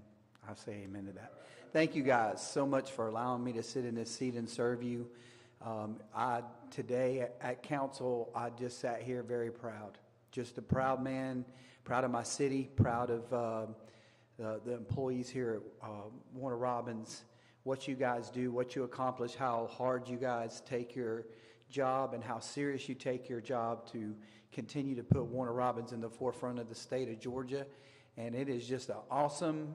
I say amen to that. Thank you guys so much for allowing me to sit in this seat and serve you. Today at council, I just sat here very proud. Just a proud man, proud of my city, proud of the employees here at Warner Robins, what you guys do, what you accomplish, how hard you guys take your job and how serious you take your job to continue to put Warner Robins in the forefront of the state of Georgia. And it is just an awesome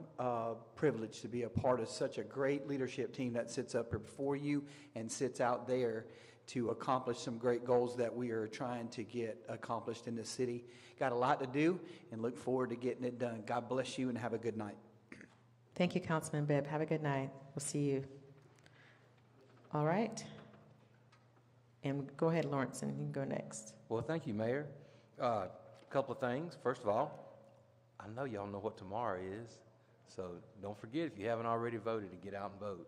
privilege to be a part of such a great leadership team that sits up here before you and sits out there to accomplish some great goals that we are trying to get accomplished in the city. Got a lot to do and look forward to getting it done. God bless you and have a good night.
Thank you, Councilman Bibb. Have a good night. We'll see you. All right. And go ahead, Lawrence, and you can go next.
Well, thank you, Mayor. A couple of things. First of all, I know y'all know what tomorrow is, so don't forget, if you haven't already voted, to get out and vote.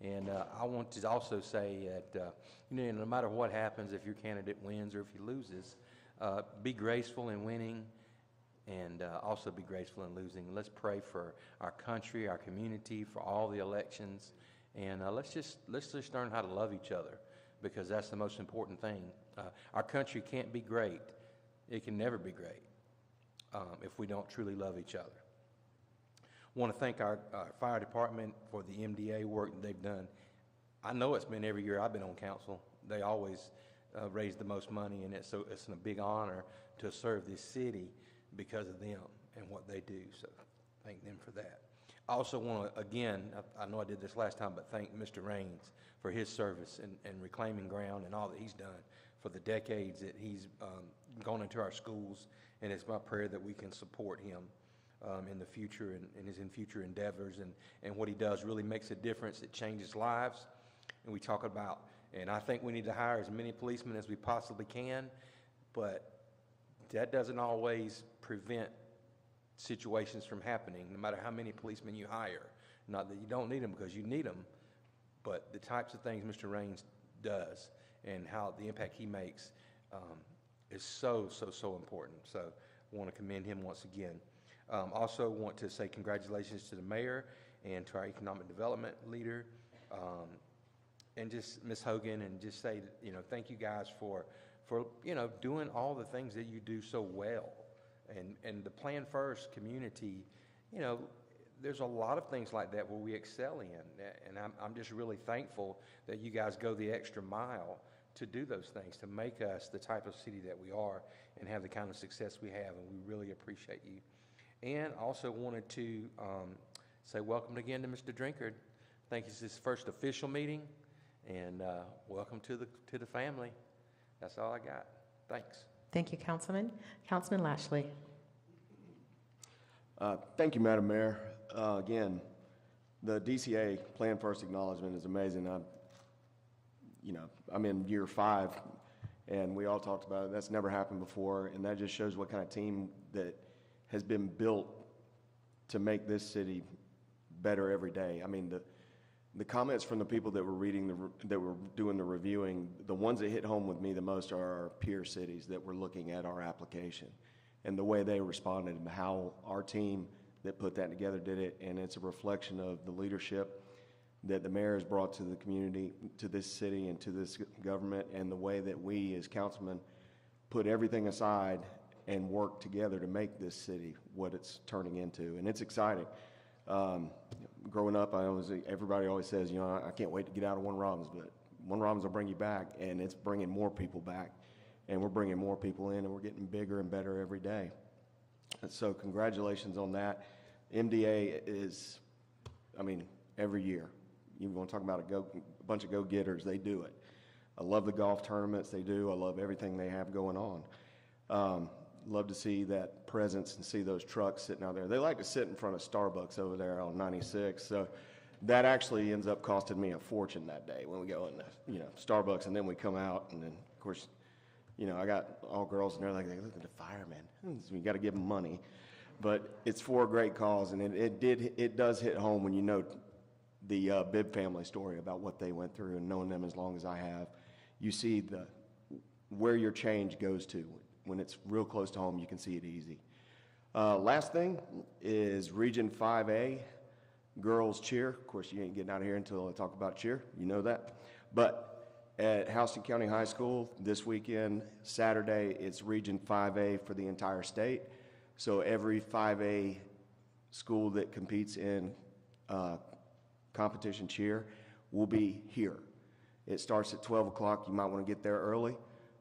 And I want to also say that, no matter what happens, if your candidate wins or if he loses, be graceful in winning and also be graceful in losing. Let's pray for our country, our community, for all the elections, and let's just learn how to love each other, because that's the most important thing. Our country can't be great. It can never be great if we don't truly love each other. I want to thank our fire department for the MDA work that they've done. I know it's been every year I've been on council. They always raise the most money, and it's a big honor to serve this city because of them and what they do. So thank them for that. I also want to, again, I know I did this last time, but thank Mr. Raines for his service and reclaiming ground and all that he's done for the decades that he's gone into our schools. And it's my prayer that we can support him in the future and in his future endeavors. And what he does really makes a difference. It changes lives. And we talk about, and I think we need to hire as many policemen as we possibly can, but that doesn't always prevent situations from happening, no matter how many policemen you hire. Not that you don't need them, because you need them, but the types of things Mr. Raines does and how the impact he makes, is so, so, so important. So I want to commend him once again. Also want to say congratulations to the mayor and to our economic development leader, and just Ms. Hogan, and just say, thank you guys for doing all the things that you do so well. And the Plan First community, there's a lot of things like that where we excel in. And I'm just really thankful that you guys go the extra mile to do those things, to make us the type of city that we are and have the kind of success we have. And we really appreciate you. And also wanted to say welcome again to Mr. Drinkard. I think it's his first official meeting. And welcome to the family. That's all I got. Thanks.
Thank you, Councilman. Councilman Lashley.
Thank you, Madam Mayor. Again, the DCA Plan First acknowledgement is amazing. I'm in year 5, and we all talked about it. That's never happened before, and that just shows what kind of team that has been built to make this city better every day. I mean, the comments from the people that were that were doing the reviewing, the ones that hit home with me the most are our peer cities that were looking at our application and the way they responded and how our team that put that together did it. And it's a reflection of the leadership that the mayor has brought to the community, to this city, and to this government, and the way that we as councilmen put everything aside and work together to make this city what it's turning into. And it's exciting. Growing up, everybody always says, I can't wait to get out of Warner Robins, but Warner Robins will bring you back, and it's bringing more people back, and we're bringing more people in, and we're getting bigger and better every day. And so congratulations on that. MDA is, every year, you want to talk about a bunch of go-getters, they do it. I love the golf tournaments they do. I love everything they have going on. Love to see that presence and see those trucks sitting out there. They like to sit in front of Starbucks over there on 96. So that actually ends up costing me a fortune that day when we go in, Starbucks, and then we come out, and then of course, I got all girls and they're like, look at the firemen. So we got to give them money, but it's for a great cause, and it does hit home when you know the Bibb family story about what they went through, and knowing them as long as I have, you see where your change goes to. When it's real close to home, you can see it easy. Last thing is Region 5A, girls cheer. Of course, you ain't getting out of here until I talk about cheer. You know that. But at Houston County High School this weekend, Saturday, it's Region 5A for the entire state. So every 5A school that competes in competition cheer will be here. It starts at 12 o'clock. You might want to get there early.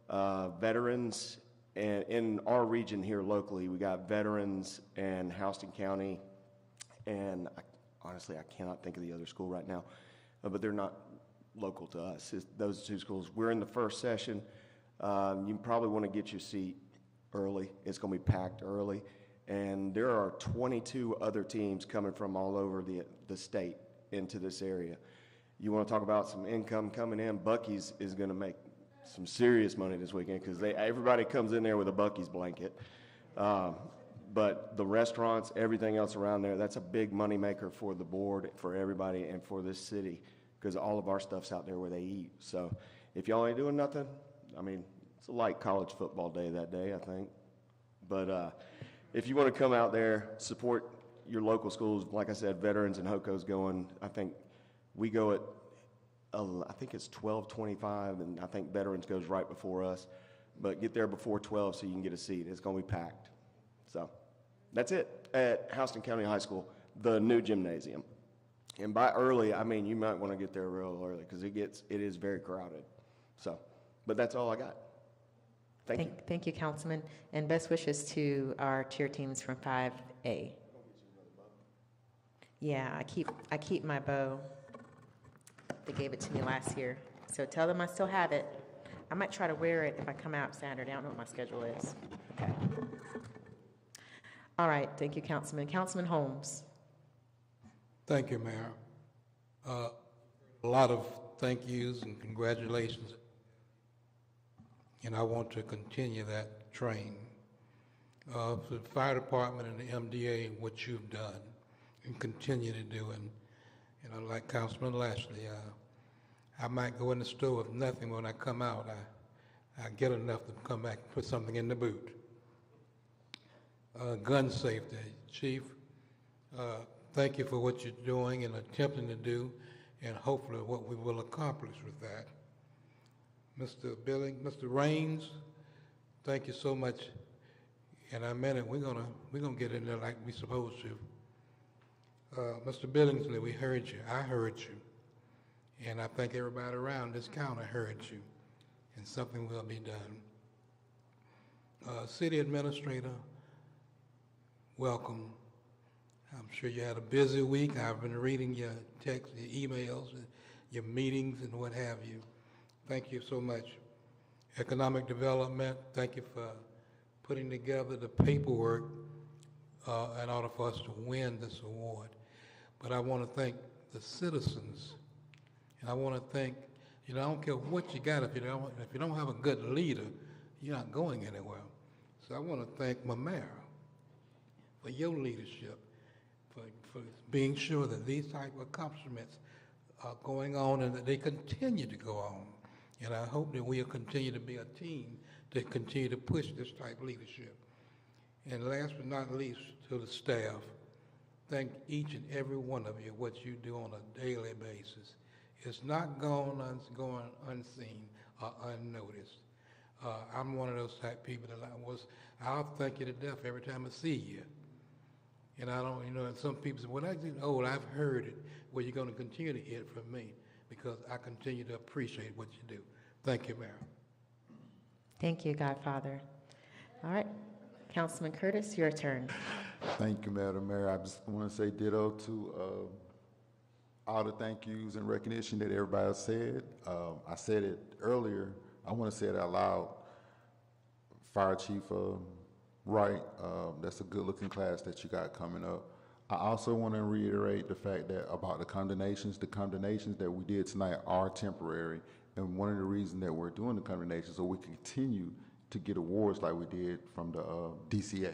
Veterans. And in our region here locally, we got Veterans and Houston County, and honestly, I cannot think of the other school right now, but they're not local to us. It's those two schools. We're in the first session. You probably want to get your seat early. It's going to be packed early, and there are 22 other teams coming from all over the state into this area. You want to talk about some income coming in? Buc-ee's is going to make some serious money this weekend because everybody comes in there with a Buc-ee's blanket. But the restaurants, everything else around there, that's a big money maker for the board, for everybody, and for this city, because all of our stuff's out there where they eat. So if y'all ain't doing nothing, it's a light college football day that day, I think. But if you want to come out there, support your local schools. Like I said, Veterans and HOCO's going. I think we go at I think it's 12:25, and I think Veterans goes right before us. But get there before 12 so you can get a seat. It's going to be packed. So that's it at Houston County High School, the new gymnasium. And by early, you might want to get there real early because it is very crowded. So, but that's all I got. Thank you.
Thank you, Councilman, and best wishes to our cheer teams from 5A. Yeah, I keep my bow. They gave it to me last year. So tell them I still have it. I might try to wear it if I come out Saturday. I don't know what my schedule is. Okay. All right. Thank you, Councilman. Councilman Holmes.
Thank you, Mayor. A lot of thank yous and congratulations. And I want to continue that train. For the fire department and the MDA, what you've done and continue to do. And like Councilman Lashley, I might go in the store with nothing. When I come out, I get enough to come back and put something in the boot. Gun safety, Chief, thank you for what you're doing and attempting to do, and hopefully what we will accomplish with that. Mr. Raines, thank you so much. In a minute, we're gonna get in there like we're supposed to. Mr. Billingsley, we heard you. I heard you. And I think everybody around this county heard you. And something will be done. City Administrator, welcome. I'm sure you had a busy week. I've been reading your texts, your emails, your meetings, and what have you. Thank you so much. Economic Development, thank you for putting together the paperwork in order for us to win this award. But I want to thank the citizens, and I want to thank, I don't care what you got, if you don't have a good leader, you're not going anywhere. So I want to thank my mayor for your leadership, for being sure that these type of accomplishments are going on and that they continue to go on. And I hope that we'll continue to be a team to continue to push this type of leadership. And last but not least, to the staff, thank each and every one of you what you do on a daily basis. It's not going unseen or unnoticed. I'm one of those type of people that I'll thank you to death every time I see you. And I don't, and some people say, well, I get old, I've heard it. Well, you're going to continue to hear it from me because I continue to appreciate what you do. Thank you, Mayor.
Thank you, Godfather. All right, Councilman Curtis, your turn.
Thank you, Madam Mayor. I just want to say ditto to all the thank yous and recognition that everybody said. I said it earlier. I want to say it out loud. Fire Chief Wright, that's a good-looking class that you got coming up. I also want to reiterate the fact that about the condemnations that we did tonight are temporary, and one of the reasons that we're doing the condemnations so we can continue to get awards like we did from the DCA.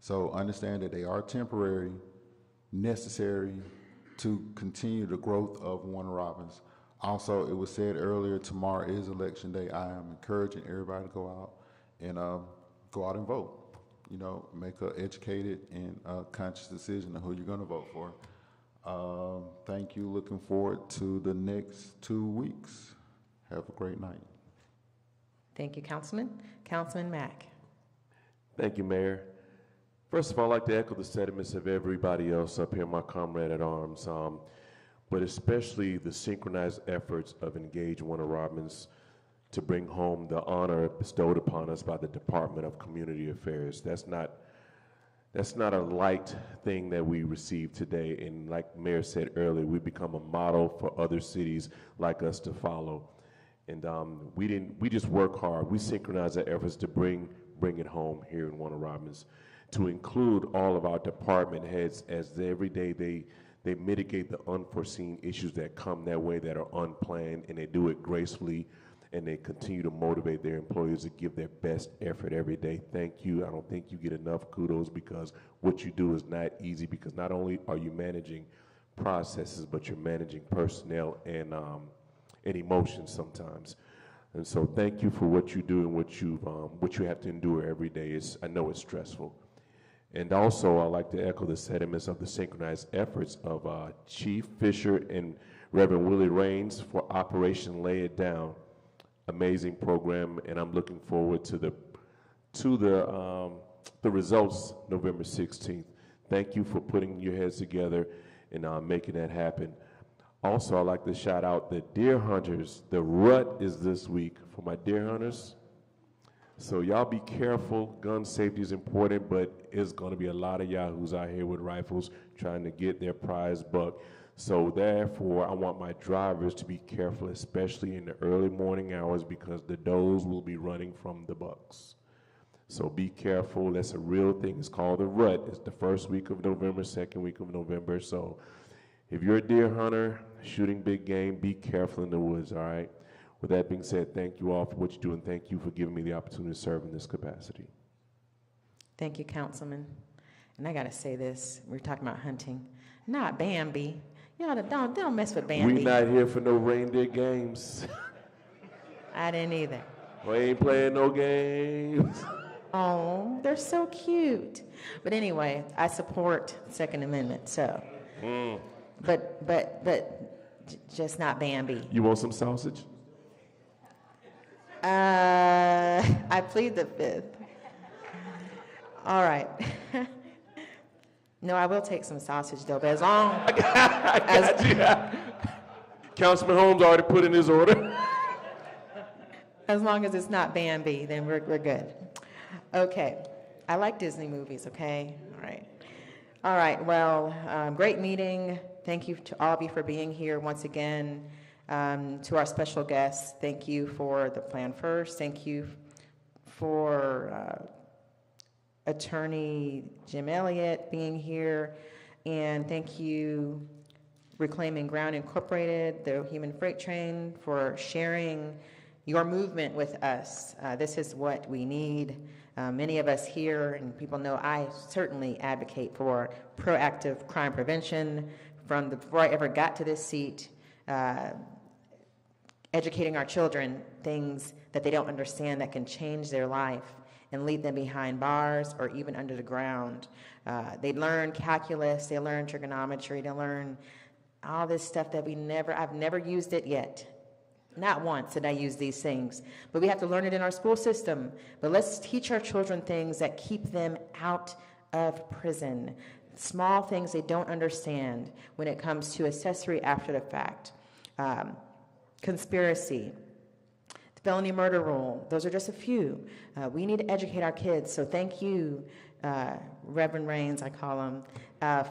So understand that they are temporary, necessary to continue the growth of Warner Robins. Also, it was said earlier, tomorrow is Election Day. I am encouraging everybody to go out and vote. Make an educated and conscious decision of who you're going to vote for. Thank you. Looking forward to the next 2 weeks. Have a great night.
Thank you, Councilman. Councilman Mack.
Thank you, Mayor. First of all, I'd like to echo the sentiments of everybody else up here, my comrade at arms, but especially the synchronized efforts of Engage Warner Robins to bring home the honor bestowed upon us by the Department of Community Affairs. That's not a light thing that we received today, and like Mayor said earlier, we become a model for other cities like us to follow. And we just work hard. We synchronize our efforts to bring it home here in Warner Robins, to include all of our department heads as every day they mitigate the unforeseen issues that come their way that are unplanned, and they do it gracefully, and they continue to motivate their employees to give their best effort every day. Thank you. I don't think you get enough kudos because what you do is not easy, because not only are you managing processes, but you're managing personnel and emotions sometimes. And so thank you for what you do and what you have to endure every day. I know it's stressful. And also, I'd like to echo the sentiments of the synchronized efforts of Chief Fisher and Reverend Willie Raines for Operation Lay It Down. Amazing program, and I'm looking forward to the results November 16th. Thank you for putting your heads together and making that happen. Also, I'd like to shout out the deer hunters. The rut is this week for my deer hunters. So y'all be careful. Gun safety is important, but it's going to be a lot of yahoos out here with rifles trying to get their prize buck. So therefore, I want my drivers to be careful, especially in the early morning hours, because the does will be running from the bucks. So be careful. That's a real thing. It's called the rut. It's the first week of November, second week of November. So if you're a deer hunter, shooting big game, be careful in the woods, all right? With that being said, thank you all for what you do, and thank you for giving me the opportunity to serve in this capacity.
Thank you, Councilman. And I got to say this. We're talking about hunting. Not Bambi. Y'all don't mess with Bambi.
We're not here for no reindeer games.
I didn't either.
We ain't playing no games.
Oh, they're so cute. But anyway, I support the Second Amendment, so. But just not Bambi.
You want some sausage?
I plead the fifth. All right. No, I will take some sausage though, but as long
Councilman Holmes already put in his order.
as long as it's not Bambi, then we're good. Okay. I like Disney movies, okay? All right, well, great meeting. Thank you to all of you for being here once again. To our special guests, thank you for the Plan First. Thank you for Attorney Jim Elliott being here. And thank you, Reclaiming Ground Incorporated, the Human Freight Train, for sharing your movement with us. This is what we need. Many of us here, and people know I certainly advocate for proactive crime prevention from before I ever got to this seat, educating our children things that they don't understand that can change their life and lead them behind bars or even under the ground. They learn calculus, they learn trigonometry, they learn all this stuff that I've never used it yet. Not once did I use these things, but we have to learn it in our school system. But let's teach our children things that keep them out of prison. Small things they don't understand when it comes to accessory after the fact. Conspiracy, the felony murder rule, those are just a few. We need to educate our kids, so thank you, Reverend Rains, I call him,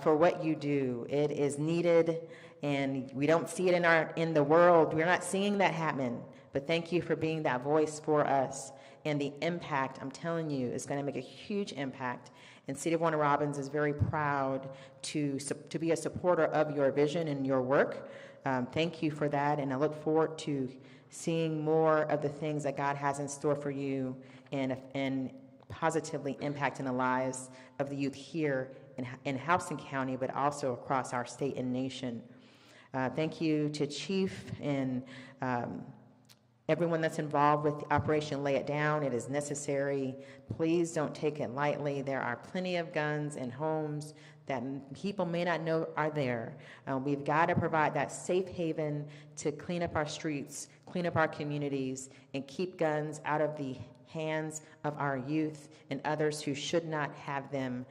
for what you do. It is needed, and we don't see it in the world. We're not seeing that happen, but thank you for being that voice for us. And the impact, I'm telling you, is going to make a huge impact. And City of Warner Robins is very proud to be a supporter of your vision and your work. Thank you for that, and I look forward to seeing more of the things that God has in store for you and positively impacting the lives of the youth here in Houston County, but also across our state and nation. Thank you to Chief and everyone that's involved with Operation Lay It Down. It is necessary. Please don't take it lightly. There are plenty of guns in homes that people may not know are there. We've got to provide that safe haven to clean up our streets, clean up our communities, and keep guns out of the hands of our youth and others who should not have them.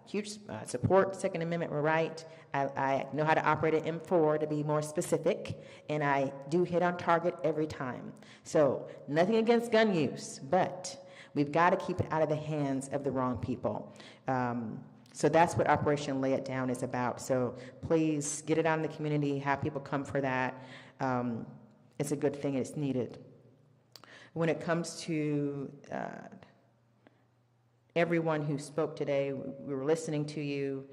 Huge support, Second Amendment right. I know how to operate an M4 to be more specific, and I do hit on target every time. So nothing against gun use, but we've got to keep it out of the hands of the wrong people. So that's what Operation Lay It Down is about. So please get it out in the community, have people come for that. It's a good thing, it's needed. When it comes to everyone who spoke today, we were listening to you.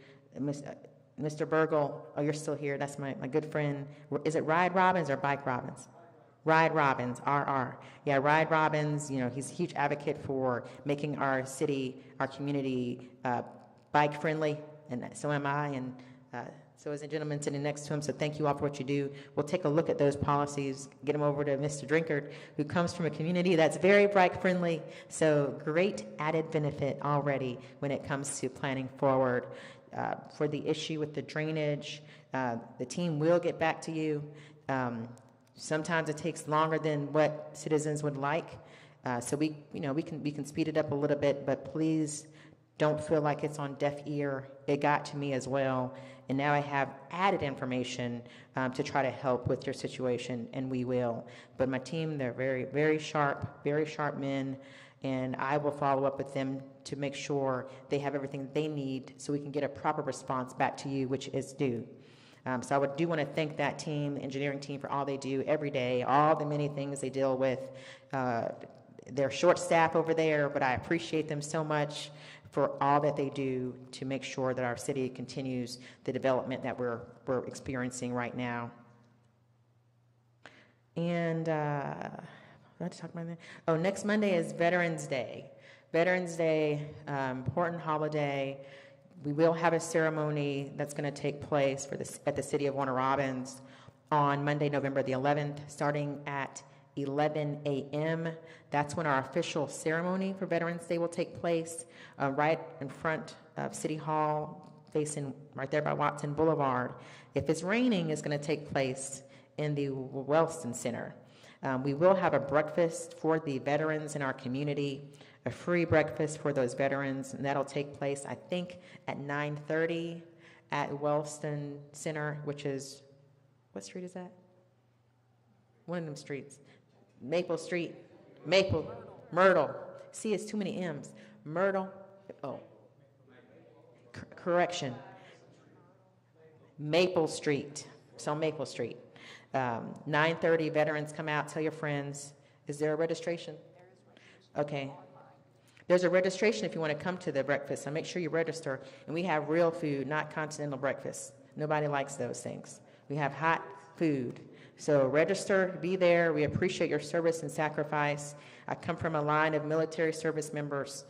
Mr. Burgle, oh, you're still here. That's my good friend. Is it Ride Robbins or Bike Robbins? Ride Robbins, RR. Yeah, Ride Robbins, he's a huge advocate for making our city, our community bike friendly, and so am I, and so is a gentleman sitting next to him, so thank you all for what you do. We'll take a look at those policies, get them over to Mr. Drinkard, who comes from a community that's very bike friendly, so great added benefit already when it comes to planning forward. For the issue with the drainage, the team will get back to you. Sometimes it takes longer than what citizens would like, so we can speed it up a little bit, but please don't feel like it's on deaf ear. It got to me as well, and now I have added information to try to help with your situation, and we will. But my team, they're very, very sharp men, and I will follow up with them to make sure they have everything they need so we can get a proper response back to you, which is due. So I do want to thank that team, the engineering team, for all they do every day, all the many things they deal with. They're short staff over there, but I appreciate them so much for all that they do to make sure that our city continues the development that we're experiencing right now. And next Monday is Veterans Day. Veterans Day, important holiday. We will have a ceremony that's going to take place at the City of Warner Robins on Monday, November the 11th, starting at 11 a.m. That's when our official ceremony for Veterans Day will take place, right in front of City Hall, facing right there by Watson Boulevard. If it's raining, it's going to take place in the Wellston Center. We will have a breakfast for the veterans in our community, a free breakfast for those veterans, and that'll take place, I think, at 9:30 at Wellston Center, which is, what street is that? One of them streets. Maple Street. Myrtle. See, it's too many M's. Myrtle. Oh. Correction. Maple Street. It's on Maple Street. 9:30, veterans come out, tell your friends. Is there a registration? Okay. There's a registration if you want to come to the breakfast, so make sure you register. And we have real food, not continental breakfast. Nobody likes those things. We have hot food. So register, be there. We appreciate your service and sacrifice. I come from a line of military service members.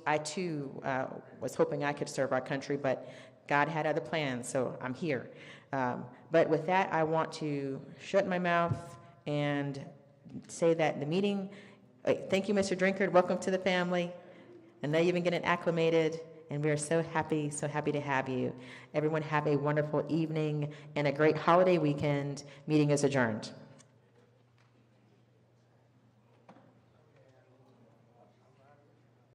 I too was hoping I could serve our country, but God had other plans, so I'm here. But with that, I want to shut my mouth and say that the meeting, thank you, Mr. Drinkard. Welcome to the family. I know you've been getting acclimated, and we are so happy to have you. Everyone have a wonderful evening and a great holiday weekend. Meeting is adjourned.